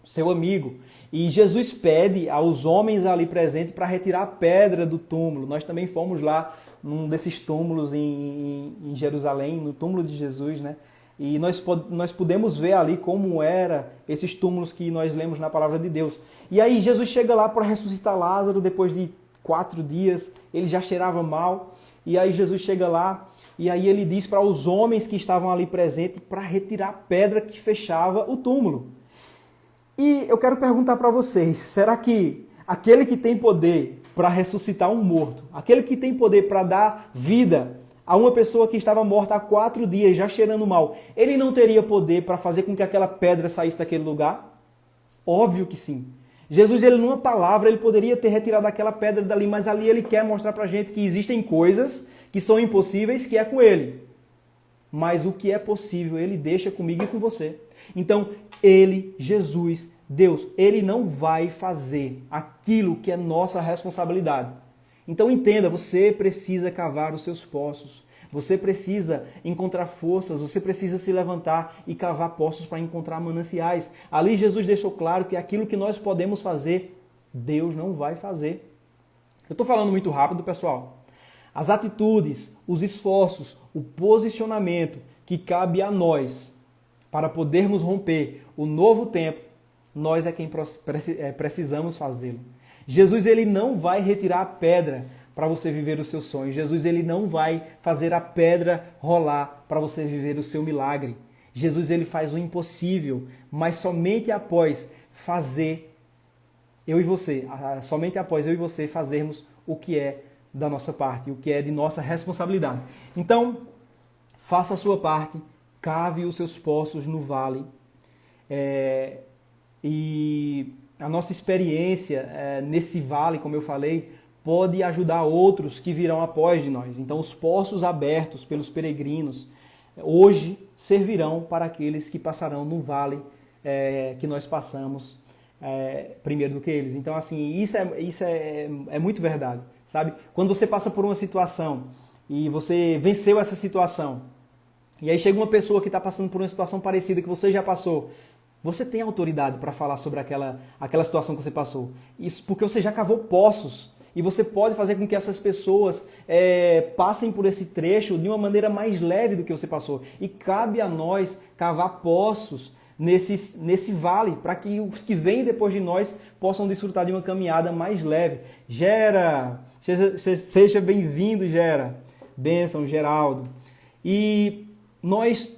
seu amigo. E Jesus pede aos homens ali presentes para retirar a pedra do túmulo. Nós também fomos lá num desses túmulos em Jerusalém, no túmulo de Jesus, né? E nós pudemos ver ali como era esses túmulos que nós lemos na palavra de Deus. E aí Jesus chega lá para ressuscitar Lázaro depois de 4 dias, ele já cheirava mal. E aí Jesus chega lá e aí ele diz para os homens que estavam ali presentes para retirar a pedra que fechava o túmulo. E eu quero perguntar para vocês, será que aquele que tem poder para ressuscitar um morto, aquele que tem poder para dar vida a uma pessoa que estava morta há 4 dias, já cheirando mal, ele não teria poder para fazer com que aquela pedra saísse daquele lugar? Óbvio que sim. Jesus, ele numa palavra, ele poderia ter retirado aquela pedra dali, mas ali ele quer mostrar para a gente que existem coisas que são impossíveis, que é com ele. Mas o que é possível, ele deixa comigo e com você. Então, ele, Jesus, Deus, ele não vai fazer aquilo que é nossa responsabilidade. Então entenda, você precisa cavar os seus poços. Você precisa encontrar forças, você precisa se levantar e cavar poços para encontrar mananciais. Ali Jesus deixou claro que aquilo que nós podemos fazer, Deus não vai fazer. Eu estou falando muito rápido, pessoal. As atitudes, os esforços, o posicionamento que cabe a nós para podermos romper o novo tempo, nós é quem precisamos fazê-lo. Jesus ele não vai retirar a pedra para você viver o seu sonho. Jesus ele não vai fazer a pedra rolar para você viver o seu milagre. Jesus ele faz o impossível, mas somente após somente após eu e você fazermos o que é da nossa parte, o que é de nossa responsabilidade. Então, faça a sua parte, cave os seus poços no vale. E a nossa experiência nesse vale, como eu falei, pode ajudar outros que virão após de nós. Então, os poços abertos pelos peregrinos hoje servirão para aqueles que passarão no vale que nós passamos primeiro do que eles. Então, assim, isso é muito verdade, sabe? Quando você passa por uma situação e você venceu essa situação, e aí chega uma pessoa que está passando por uma situação parecida que você já passou, você tem autoridade para falar sobre aquela situação que você passou. Isso porque você já cavou poços. E você pode fazer com que essas pessoas passem por esse trecho de uma maneira mais leve do que você passou. E cabe a nós cavar poços nesse vale, para que os que vêm depois de nós possam desfrutar de uma caminhada mais leve. Gera, seja bem-vindo, Gera. Bênção, Geraldo. E nós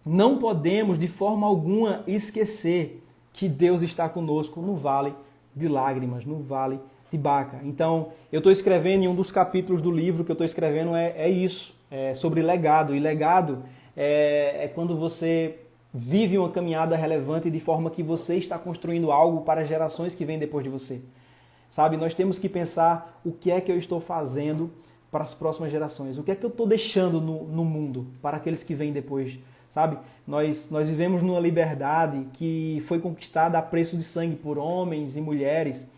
não podemos, de forma alguma, esquecer que Deus está conosco no vale de lágrimas, no vale de Baca. Então, eu estou escrevendo, em um dos capítulos do livro que eu estou escrevendo é isso, sobre legado. E legado é quando você vive uma caminhada relevante de forma que você está construindo algo para gerações que vêm depois de você. Sabe, nós temos que pensar o que é que eu estou fazendo para as próximas gerações. O que é que eu estou deixando no mundo para aqueles que vêm depois. Sabe, nós vivemos numa liberdade que foi conquistada a preço de sangue por homens e mulheres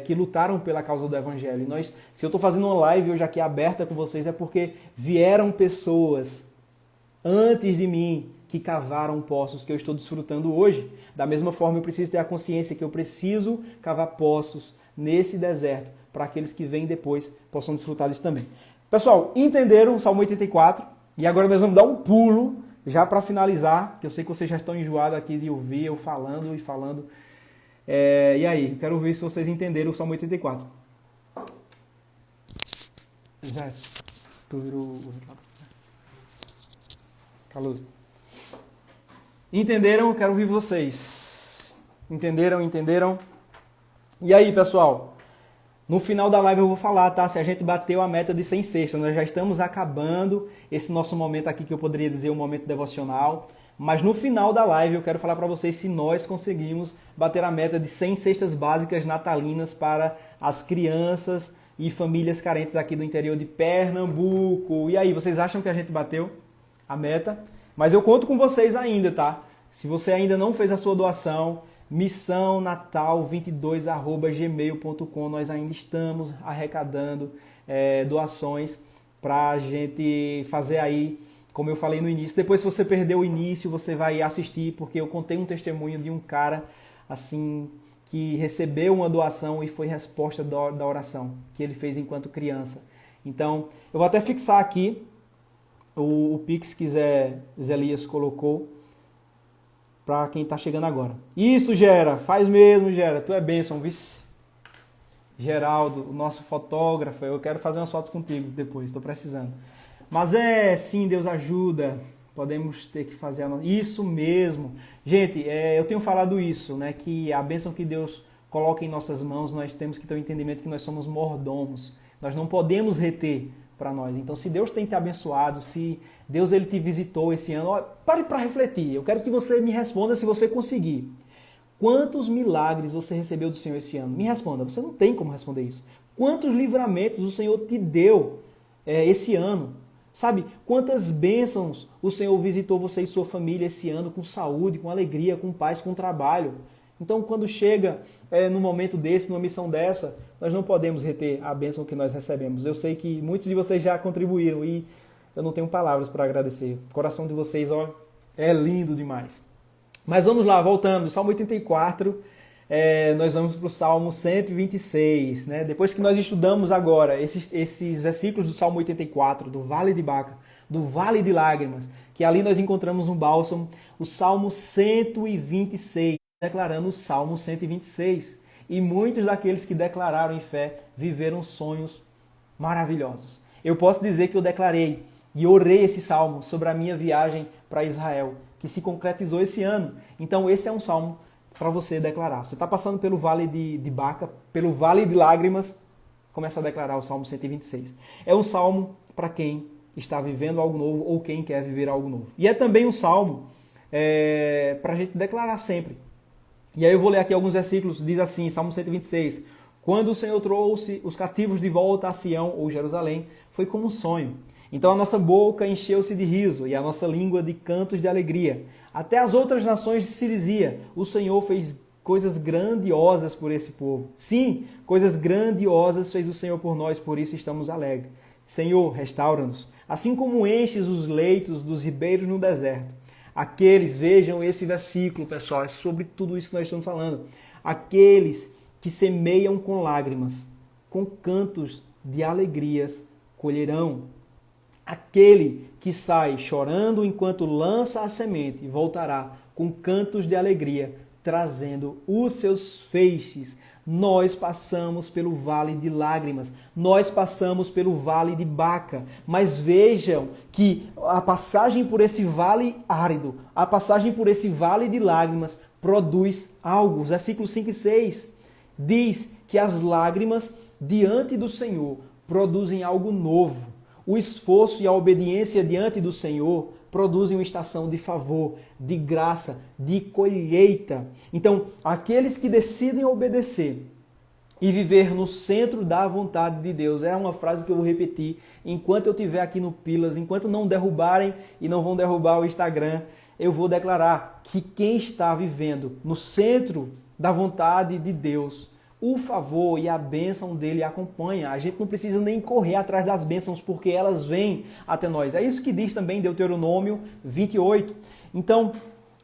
que lutaram pela causa do Evangelho. Se eu estou fazendo uma live hoje aqui aberta com vocês, é porque vieram pessoas antes de mim que cavaram poços que eu estou desfrutando hoje. Da mesma forma, eu preciso ter a consciência que eu preciso cavar poços nesse deserto para aqueles que vêm depois possam desfrutar disso também. Pessoal, entenderam o Salmo 84? E agora nós vamos dar um pulo já para finalizar, que eu sei que vocês já estão enjoados aqui de ouvir eu falando e falando. E aí, eu quero ver se vocês entenderam o Salmo 84. Já estourou. Caloso. Entenderam? Eu quero ouvir vocês. Entenderam? E aí, pessoal? No final da live eu vou falar, tá? Se a gente bateu a meta de 100 cestas. Nós já estamos acabando esse nosso momento aqui, que eu poderia dizer um momento devocional. Mas no final da live eu quero falar para vocês se nós conseguimos bater a meta de 100 cestas básicas natalinas para as crianças e famílias carentes aqui do interior de Pernambuco. E aí, vocês acham que a gente bateu a meta? Mas eu conto com vocês ainda, tá? Se você ainda não fez a sua doação, missãonatal22@gmail.com, nós ainda estamos arrecadando doações para a gente fazer aí como eu falei no início. Depois, se você perdeu o início, você vai assistir, porque eu contei um testemunho de um cara assim que recebeu uma doação e foi resposta da oração que ele fez enquanto criança. Então, eu vou até fixar aqui o Pix que Zé Elias colocou para quem está chegando agora. Isso, Gera, faz mesmo, Gera, tu é bênção, vice. Geraldo, o nosso fotógrafo, eu quero fazer umas fotos contigo depois, estou precisando. Mas sim, Deus ajuda, podemos ter que fazer isso mesmo. Gente, eu tenho falado isso, né, que a bênção que Deus coloca em nossas mãos, nós temos que ter o entendimento que nós somos mordomos, nós não podemos reter para nós. Então, se Deus tem te abençoado, se Deus ele te visitou esse ano, pare para refletir, eu quero que você me responda se você conseguir. Quantos milagres você recebeu do Senhor esse ano? Me responda, você não tem como responder isso. Quantos livramentos o Senhor te deu esse ano? Sabe, quantas bênçãos o Senhor visitou você e sua família esse ano com saúde, com alegria, com paz, com trabalho. Então, quando chega num momento desse, numa missão dessa, nós não podemos reter a bênção que nós recebemos. Eu sei que muitos de vocês já contribuíram e eu não tenho palavras para agradecer. O coração de vocês é lindo demais. Mas vamos lá, voltando, Salmo 84, nós vamos para o Salmo 126, né? Depois que nós estudamos agora esses versículos do Salmo 84, do Vale de Baca, do Vale de Lágrimas, que ali nós encontramos um bálsamo, o Salmo 126, declarando o Salmo 126. E muitos daqueles que declararam em fé viveram sonhos maravilhosos. Eu posso dizer que eu declarei e orei esse salmo sobre a minha viagem para Israel, que se concretizou esse ano. Então esse é um salmo para você declarar. Você está passando pelo Vale de Baca, pelo Vale de Lágrimas, começa a declarar o Salmo 126. É um salmo para quem está vivendo algo novo ou quem quer viver algo novo. E é também um salmo para a gente declarar sempre. E aí eu vou ler aqui alguns versículos, diz assim, Salmo 126. Quando o Senhor trouxe os cativos de volta a Sião ou Jerusalém, foi como um sonho. Então a nossa boca encheu-se de riso e a nossa língua de cantos de alegria. Até as outras nações se dizia, o Senhor fez coisas grandiosas por esse povo. Sim, coisas grandiosas fez o Senhor por nós, por isso estamos alegres. Senhor, restaura-nos, assim como enches os leitos dos ribeiros no deserto. Aqueles, vejam esse versículo, pessoal, é sobre tudo isso que nós estamos falando. Aqueles que semeiam com lágrimas, com cantos de alegrias, colherão. Aquele que sai chorando enquanto lança a semente voltará com cantos de alegria, trazendo os seus feixes. Nós passamos pelo vale de lágrimas, nós passamos pelo vale de Baca, mas vejam que a passagem por esse vale árido, a passagem por esse vale de lágrimas produz algo. Os versículos 5 e 6 diz que as lágrimas diante do Senhor produzem algo novo. O esforço e a obediência diante do Senhor produzem uma estação de favor, de graça, de colheita. Então, aqueles que decidem obedecer e viver no centro da vontade de Deus, é uma frase que eu vou repetir enquanto eu estiver aqui no Pilas, enquanto não derrubarem e não vão derrubar o Instagram, eu vou declarar que quem está vivendo no centro da vontade de Deus, o favor e a bênção dele acompanha. A gente não precisa nem correr atrás das bênçãos, porque elas vêm até nós. É isso que diz também Deuteronômio 28. Então,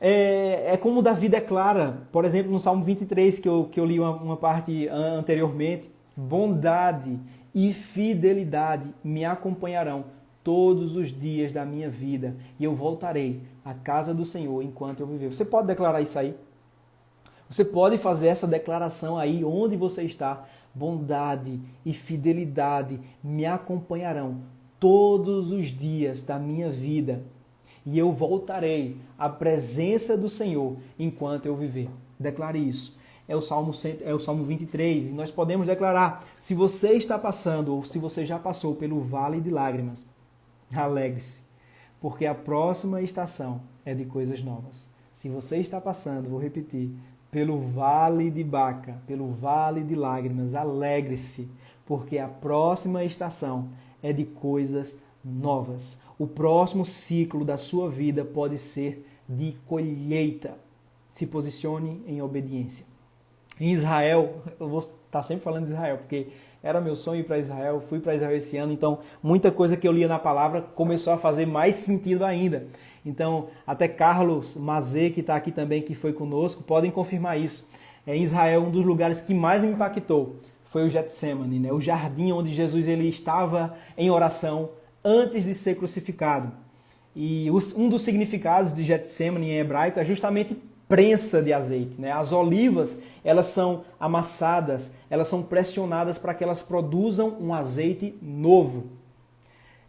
é como Davi declara, por exemplo, no Salmo 23, que eu li uma parte anteriormente, bondade e fidelidade me acompanharão todos os dias da minha vida, e eu voltarei à casa do Senhor enquanto eu viver. Você pode declarar isso aí? Você pode fazer essa declaração aí onde você está. Bondade e fidelidade me acompanharão todos os dias da minha vida. E eu voltarei à presença do Senhor enquanto eu viver. Declare isso. É o Salmo 23. E nós podemos declarar, se você está passando ou se você já passou pelo vale de lágrimas, alegre-se, porque a próxima estação é de coisas novas. Se você está passando, vou repetir, pelo vale de Baca, pelo vale de lágrimas, alegre-se, porque a próxima estação é de coisas novas. O próximo ciclo da sua vida pode ser de colheita. Se posicione em obediência. em Israel. Eu vou estar sempre falando de Israel, porque era meu sonho ir para Israel, fui para Israel esse ano, então muita coisa que eu lia na palavra começou a fazer mais sentido ainda. Então, até Carlos Mazê, que está aqui também, que foi conosco, podem confirmar isso. Em Israel, um dos lugares que mais me impactou foi o Getsemane, né? O jardim onde Jesus ele estava em oração antes de ser crucificado. E um dos significados de Getsemane em hebraico é justamente prensa de azeite, né? As olivas, elas são amassadas, elas são pressionadas para que elas produzam um azeite novo.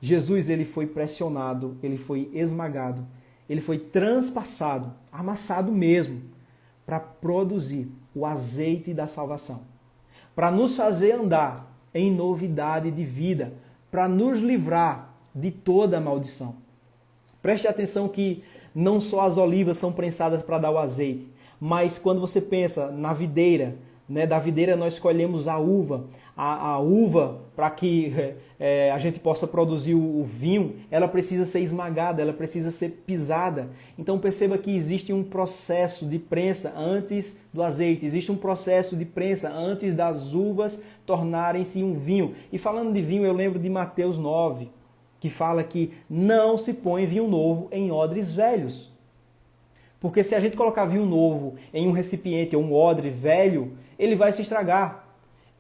Jesus, ele foi pressionado, ele foi esmagado, ele foi transpassado, amassado mesmo, para produzir o azeite da salvação, para nos fazer andar em novidade de vida, para nos livrar de toda a maldição. Preste atenção que não só as olivas são prensadas para dar o azeite, mas quando você pensa na videira, né, da videira nós escolhemos a uva. A uva, para que a gente possa produzir o vinho, ela precisa ser esmagada, ela precisa ser pisada. Então perceba que existe um processo de prensa antes do azeite, existe um processo de prensa antes das uvas tornarem-se um vinho. E falando de vinho, eu lembro de Mateus 9, que fala que não se põe vinho novo em odres velhos. Porque se a gente colocar vinho novo em um recipiente ou um odre velho, ele vai se estragar.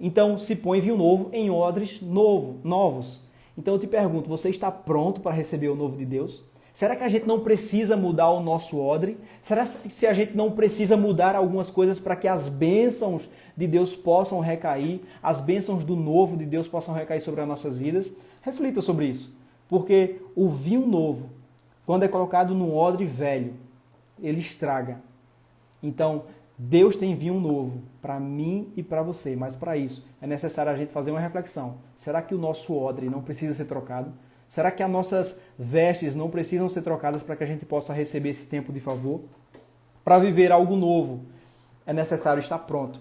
Então se põe vinho novo em odres novos. Então eu te pergunto, você está pronto para receber o novo de Deus? Será que a gente não precisa mudar o nosso odre? Será que a gente não precisa mudar algumas coisas para que as bênçãos de Deus possam recair, as bênçãos do novo de Deus possam recair sobre as nossas vidas? Reflita sobre isso. Porque o vinho novo, quando é colocado num odre velho, ele estraga. Então, Deus tem vinho novo para mim e para você, mas para isso é necessário a gente fazer uma reflexão. Será que o nosso odre não precisa ser trocado? Será que as nossas vestes não precisam ser trocadas para que a gente possa receber esse tempo de favor? Para viver algo novo, é necessário estar pronto.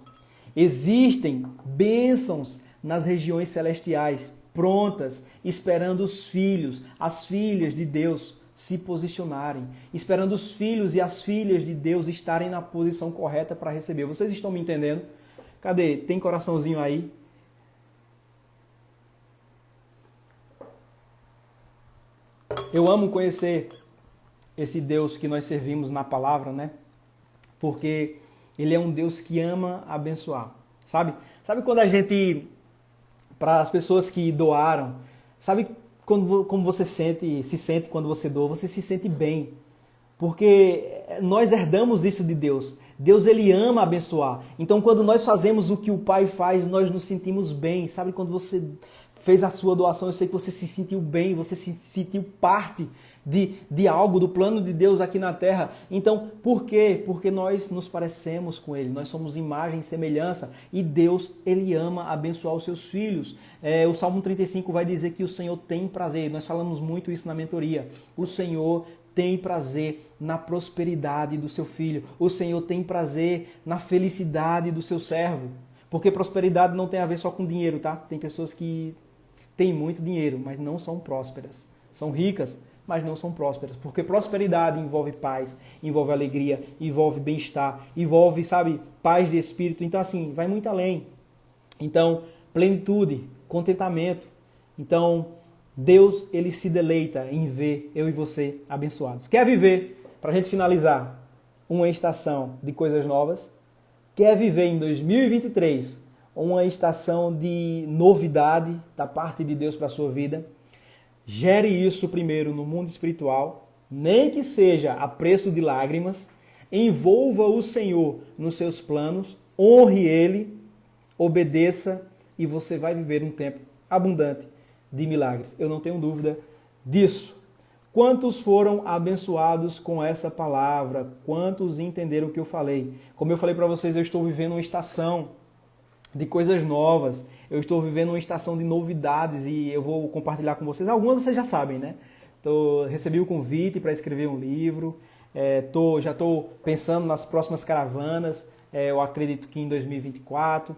Existem bênçãos nas regiões celestiais, prontas, esperando os filhos, as filhas de Deus se posicionarem, esperando os filhos e as filhas de Deus estarem na posição correta para receber. Vocês estão me entendendo? Cadê? Tem coraçãozinho aí? Eu amo conhecer esse Deus que nós servimos na palavra, né? Porque Ele é um Deus que ama abençoar. Sabe quando a gente, para as pessoas que doaram, sabe como você se sente quando você doa? Você se sente bem. Porque nós herdamos isso de Deus. Deus, ele ama abençoar. Então, quando nós fazemos o que o Pai faz, nós nos sentimos bem. Sabe quando você fez a sua doação, eu sei que você se sentiu bem, você se sentiu parte de algo, do plano de Deus aqui na Terra. Então, por quê? Porque nós nos parecemos com Ele, nós somos imagem e semelhança, e Deus, Ele ama abençoar os seus filhos. O Salmo 35 vai dizer que o Senhor tem prazer, nós falamos muito isso na mentoria, o Senhor tem prazer na prosperidade do seu filho, o Senhor tem prazer na felicidade do seu servo, porque prosperidade não tem a ver só com dinheiro, tá? Tem pessoas que têm muito dinheiro, mas não são prósperas, são ricas, mas não são prósperas, porque prosperidade envolve paz, envolve alegria, envolve bem-estar, envolve, paz de espírito. Então, assim, vai muito além. Então, plenitude, contentamento. Então, Deus, ele se deleita em ver eu e você abençoados. Quer viver, para a gente finalizar, uma estação de coisas novas? Quer viver em 2023 uma estação de novidade da parte de Deus para a sua vida? Gere isso primeiro no mundo espiritual, nem que seja a preço de lágrimas, envolva o Senhor nos seus planos, honre Ele, obedeça e você vai viver um tempo abundante de milagres. Eu não tenho dúvida disso. Quantos foram abençoados com essa palavra? Quantos entenderam o que eu falei? Como eu falei para vocês, eu estou vivendo uma estação de coisas novas, eu estou vivendo uma estação de novidades e eu vou compartilhar com vocês. Algumas vocês já sabem, né? Recebi o convite para escrever um livro, já estou pensando nas próximas caravanas, eu acredito que em 2024.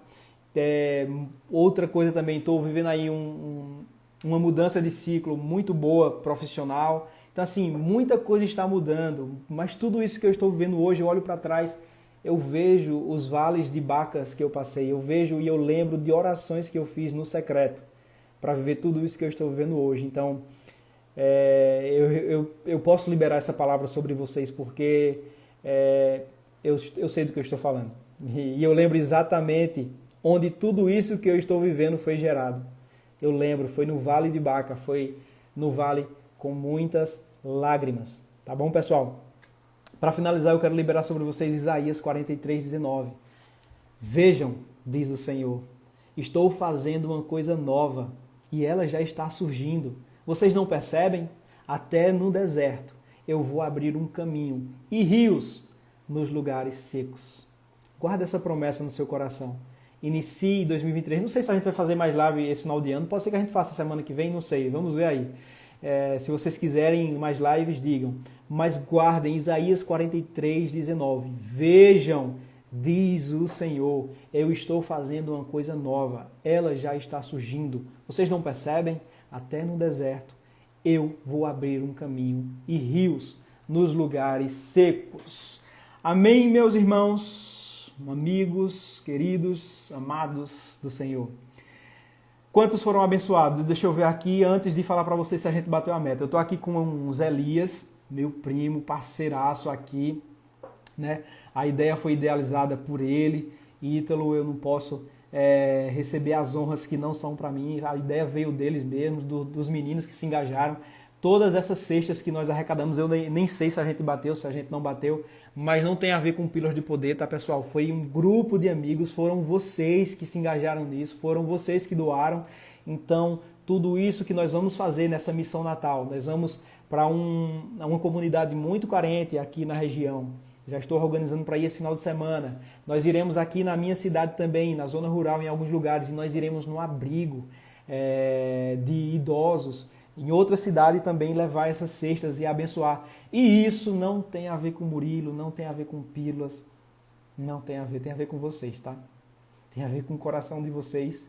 Outra coisa também, estou vivendo aí uma mudança de ciclo muito boa, profissional. Então, assim, muita coisa está mudando, mas tudo isso que eu estou vivendo hoje, eu olho para trás eu vejo os vales de Bacas que eu passei, eu vejo e eu lembro de orações que eu fiz no secreto para viver tudo isso que eu estou vivendo hoje. Então, eu posso liberar essa palavra sobre vocês porque eu sei do que eu estou falando. E eu lembro exatamente onde tudo isso que eu estou vivendo foi gerado. Eu lembro, foi no Vale de Baca, foi no vale com muitas lágrimas. Tá bom, pessoal? Para finalizar, eu quero liberar sobre vocês Isaías 43:19. Vejam, diz o Senhor, estou fazendo uma coisa nova e ela já está surgindo. Vocês não percebem? Até no deserto eu vou abrir um caminho e rios nos lugares secos. Guarda essa promessa no seu coração. Inicie 2023. Não sei se a gente vai fazer mais live esse final de ano. Pode ser que a gente faça semana que vem, não sei. Vamos ver aí. Se vocês quiserem mais lives, digam. Mas guardem Isaías 43:19. Vejam, diz o Senhor, eu estou fazendo uma coisa nova. Ela já está surgindo. Vocês não percebem? Até no deserto eu vou abrir um caminho e rios nos lugares secos. Amém, meus irmãos, amigos, queridos, amados do Senhor. Quantos foram abençoados? Deixa eu ver aqui antes de falar para vocês se a gente bateu a meta. Eu estou aqui com o Zé Elias, meu primo, parceiraço aqui, né? A ideia foi idealizada por ele. Ítalo, eu não posso receber as honras que não são para mim. A ideia veio deles mesmos, dos meninos que se engajaram. Todas essas cestas que nós arrecadamos, eu nem sei se a gente bateu, se a gente não bateu, mas não tem a ver com Pílulas de Poder, tá, pessoal? Foi um grupo de amigos, foram vocês que se engajaram nisso, foram vocês que doaram. Então, tudo isso que nós vamos fazer nessa missão Natal, nós vamos para uma comunidade muito carente aqui na região. Já estou organizando para ir esse final de semana. Nós iremos aqui na minha cidade também, na zona rural, em alguns lugares, e nós iremos no abrigo de idosos, em outra cidade também levar essas cestas e abençoar. E isso não tem a ver com Murilo, não tem a ver com Pílulas, não tem a ver com vocês, tá? Tem a ver com o coração de vocês.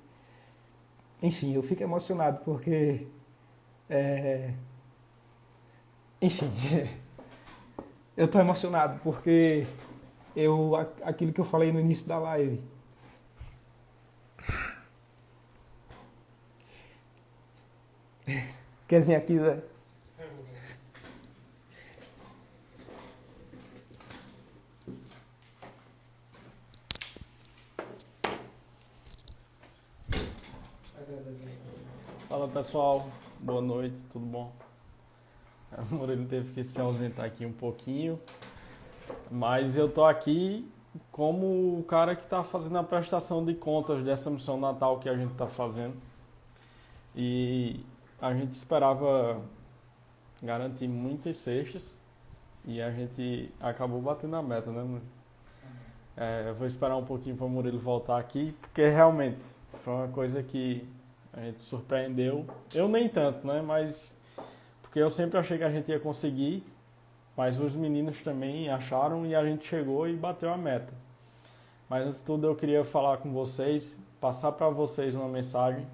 Enfim, eu fico emocionado porque... Enfim, eu estou emocionado porque aquilo que eu falei no início da live, quer vir aqui, Zé? Fala pessoal, boa noite, tudo bom? O Murilo teve que se ausentar aqui um pouquinho, mas eu tô aqui como o cara que está fazendo a prestação de contas dessa missão Natal que a gente está fazendo. E a gente esperava garantir muitas cestas e a gente acabou batendo a meta, né, Murilo? Eu vou esperar um pouquinho para o Murilo voltar aqui, porque realmente foi uma coisa que a gente surpreendeu. Eu nem tanto, né? Mas porque eu sempre achei que a gente ia conseguir, mas os meninos também acharam e a gente chegou e bateu a meta. Mas antes de tudo eu queria falar com vocês, passar para vocês uma mensagem,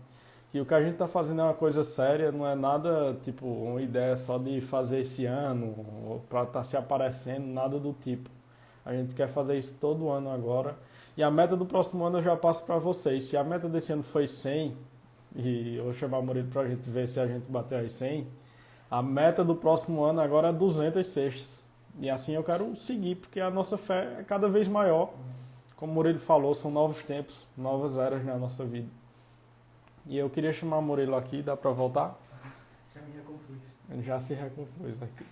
que o que a gente está fazendo é uma coisa séria, não é nada tipo uma ideia só de fazer esse ano, ou para estar se aparecendo, nada do tipo. A gente quer fazer isso todo ano agora. E a meta do próximo ano eu já passo para vocês. Se a meta desse ano foi 100, e eu vou chamar o Murilo para a gente ver se a gente bater as 100, a meta do próximo ano agora é 200 cestas. E assim eu quero seguir, porque a nossa fé é cada vez maior. Como o Murilo falou, são novos tempos, novas eras na nossa vida. E eu queria chamar o Murilo aqui, dá para voltar? Já me reconfus. Ele já se reconfus aqui.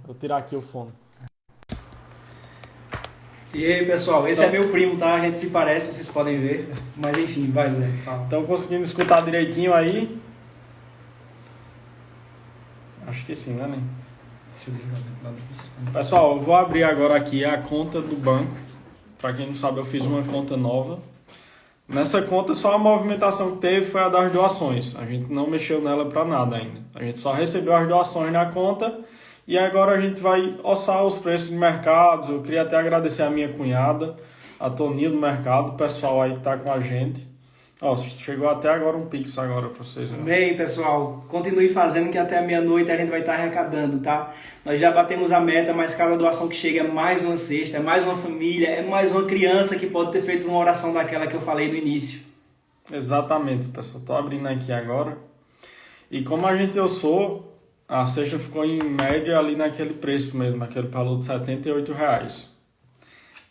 Vou tirar aqui o fone. E aí, pessoal, esse é meu primo, tá? A gente se parece, vocês podem ver. Mas enfim, vai, Zé. Fala. Estão conseguindo escutar direitinho aí? Acho que sim, né, Nen? Deixa eu desligar o ventilador. Pessoal, eu vou abrir agora aqui a conta do banco. Para quem não sabe, eu fiz uma conta nova. Nessa conta, só a movimentação que teve foi a das doações. A gente não mexeu nela para nada ainda. A gente só recebeu as doações na conta. E agora a gente vai orçar os preços de mercado. Eu queria até agradecer a minha cunhada, a Toninha do mercado, o pessoal aí que está com a gente. Ó, chegou até agora um Pix agora pra vocês. Né? Bem, pessoal, continue fazendo que até a meia-noite a gente vai estar arrecadando, tá? Nós já batemos a meta, mas cada doação que chega é mais uma cesta, é mais uma família, é mais uma criança que pode ter feito uma oração daquela que eu falei no início. Exatamente, pessoal. Tô abrindo aqui agora. E como eu sou, a cesta ficou em média ali naquele preço mesmo, naquele valor de R$ 78.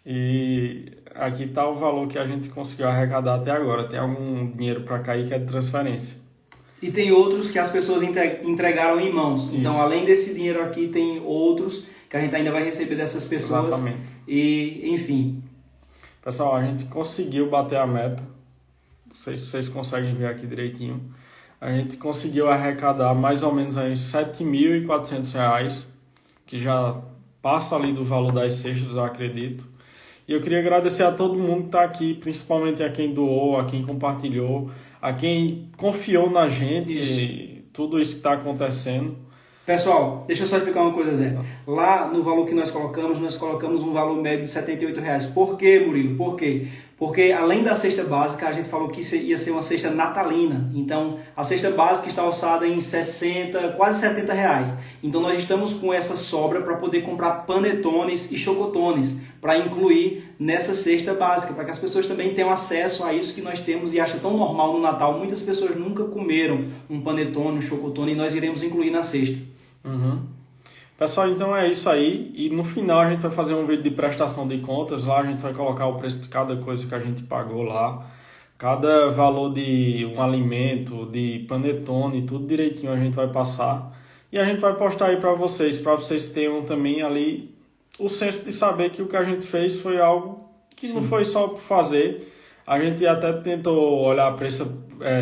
E aqui está o valor que a gente conseguiu arrecadar até agora. Tem algum dinheiro para cair que é de transferência. E tem outros que as pessoas entregaram em mãos. Isso. Então, além desse dinheiro aqui, tem outros que a gente ainda vai receber dessas pessoas. Exatamente. E, enfim. Pessoal, a gente conseguiu bater a meta. Não sei se vocês conseguem ver aqui direitinho. A gente conseguiu arrecadar mais ou menos aí R$ 7.400, que já passa ali do valor das cestas, eu acredito. E eu queria agradecer a todo mundo que está aqui, principalmente a quem doou, a quem compartilhou, a quem confiou na gente e tudo isso que está acontecendo. Pessoal, deixa eu só explicar uma coisa, Zé. Lá no valor que nós colocamos um valor médio de R$ 78. Por quê, Murilo? Por quê? Porque além da cesta básica, a gente falou que ia ser uma cesta natalina. Então, a cesta básica está alçada em 60, quase R$ 70. Então, nós estamos com essa sobra para poder comprar panetones e chocotones para incluir nessa cesta básica, para que as pessoas também tenham acesso a isso que nós temos e acham tão normal no Natal. Muitas pessoas nunca comeram um panetone, um chocotone, e nós iremos incluir na cesta. Uhum. Pessoal, então é isso aí. E no final a gente vai fazer um vídeo de prestação de contas. Lá a gente vai colocar o preço de cada coisa que a gente pagou lá. Cada valor de um alimento, de panetone, tudo direitinho a gente vai passar. E a gente vai postar aí para vocês tenham também ali o senso de saber que o que a gente fez foi algo que Sim. Não foi só por fazer. A gente até tentou olhar para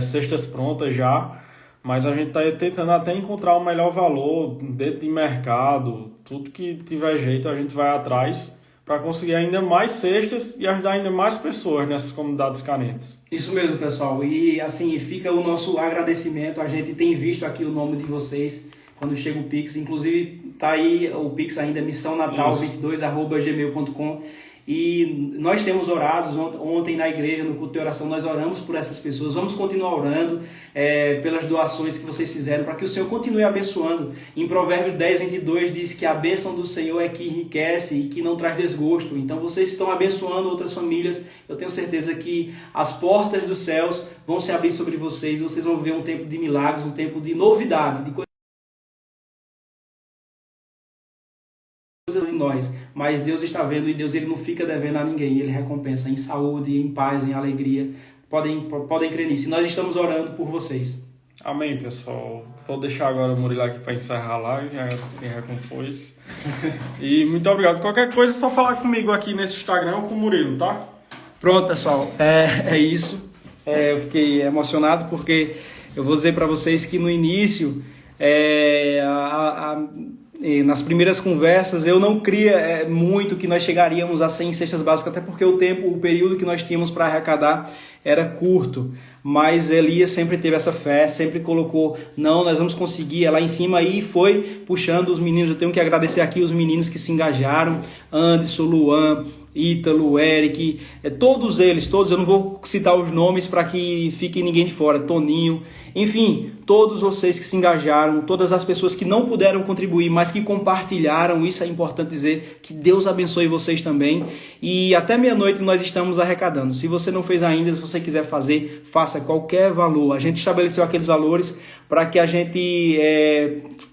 cestas prontas já. Mas a gente está tentando até encontrar o melhor valor dentro de mercado, tudo que tiver jeito a gente vai atrás para conseguir ainda mais cestas e ajudar ainda mais pessoas nessas comunidades carentes. Isso mesmo, pessoal. E assim, fica o nosso agradecimento. A gente tem visto aqui o nome de vocês quando chega o Pix. Inclusive, tá aí o Pix ainda, missãonatal22@gmail.com. E nós temos orado ontem na igreja, no culto de oração, nós oramos por essas pessoas. Vamos continuar orando pelas doações que vocês fizeram, para que o Senhor continue abençoando. Em Provérbios 10:22 diz que a bênção do Senhor é que enriquece e que não traz desgosto. Então vocês estão abençoando outras famílias. Eu tenho certeza que as portas dos céus vão se abrir sobre vocês. Vocês vão ver um tempo de milagres, um tempo de novidade, de coisas em nós, mas Deus está vendo e Deus ele não fica devendo a ninguém, ele recompensa em saúde, em paz, em alegria. Podem crer nisso. E nós estamos orando por vocês. Amém, pessoal. Vou deixar agora o Murilo aqui para encerrar a live, já se recompôs. E muito obrigado. Qualquer coisa é só falar comigo aqui nesse Instagram ou com o Murilo, tá? Pronto, pessoal. É isso. Eu fiquei emocionado porque eu vou dizer para vocês que no início nas primeiras conversas eu não cria muito que nós chegaríamos a 100 cestas básicas, até porque o período que nós tínhamos para arrecadar era curto, mas Elias sempre teve essa fé, sempre colocou, não, nós vamos conseguir, lá em cima aí foi puxando os meninos. Eu tenho que agradecer aqui os meninos que se engajaram, Anderson, Luan, Ítalo, Eric, todos eles, eu não vou citar os nomes para que fique ninguém de fora, Toninho, enfim, todos vocês que se engajaram, todas as pessoas que não puderam contribuir, mas que compartilharam, isso é importante dizer, que Deus abençoe vocês também, e até meia-noite nós estamos arrecadando. Se você não fez ainda, se você quiser fazer, faça qualquer valor. A gente estabeleceu aqueles valores para que a gente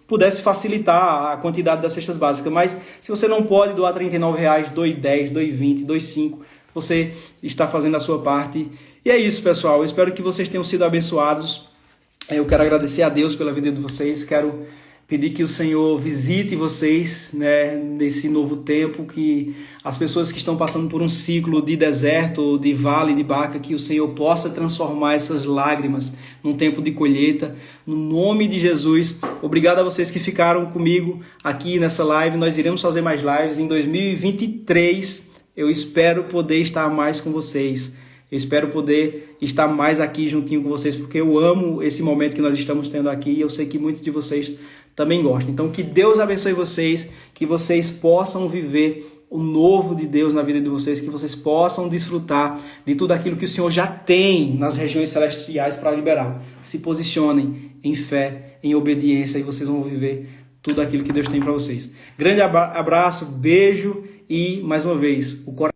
pudesse facilitar a quantidade das cestas básicas, mas se você não pode doar R$39, doe 10, doe 20, doe 5, você está fazendo a sua parte. E é isso, pessoal, eu espero que vocês tenham sido abençoados. Eu quero agradecer a Deus pela vida de vocês, quero pedir que o Senhor visite vocês, né, nesse novo tempo, que as pessoas que estão passando por um ciclo de deserto, de vale, de Baca, que o Senhor possa transformar essas lágrimas num tempo de colheita, no nome de Jesus. Obrigado a vocês que ficaram comigo aqui nessa live. Nós iremos fazer mais lives em 2023. Eu espero poder estar mais com vocês. Eu espero poder estar mais aqui juntinho com vocês, porque eu amo esse momento que nós estamos tendo aqui e eu sei que muitos de vocês também gostam. Então, que Deus abençoe vocês, que vocês possam viver o novo de Deus na vida de vocês, que vocês possam desfrutar de tudo aquilo que o Senhor já tem nas regiões celestiais para liberar. Se posicionem em fé, em obediência, e vocês vão viver tudo aquilo que Deus tem para vocês. Grande abraço, beijo e, mais uma vez, o coração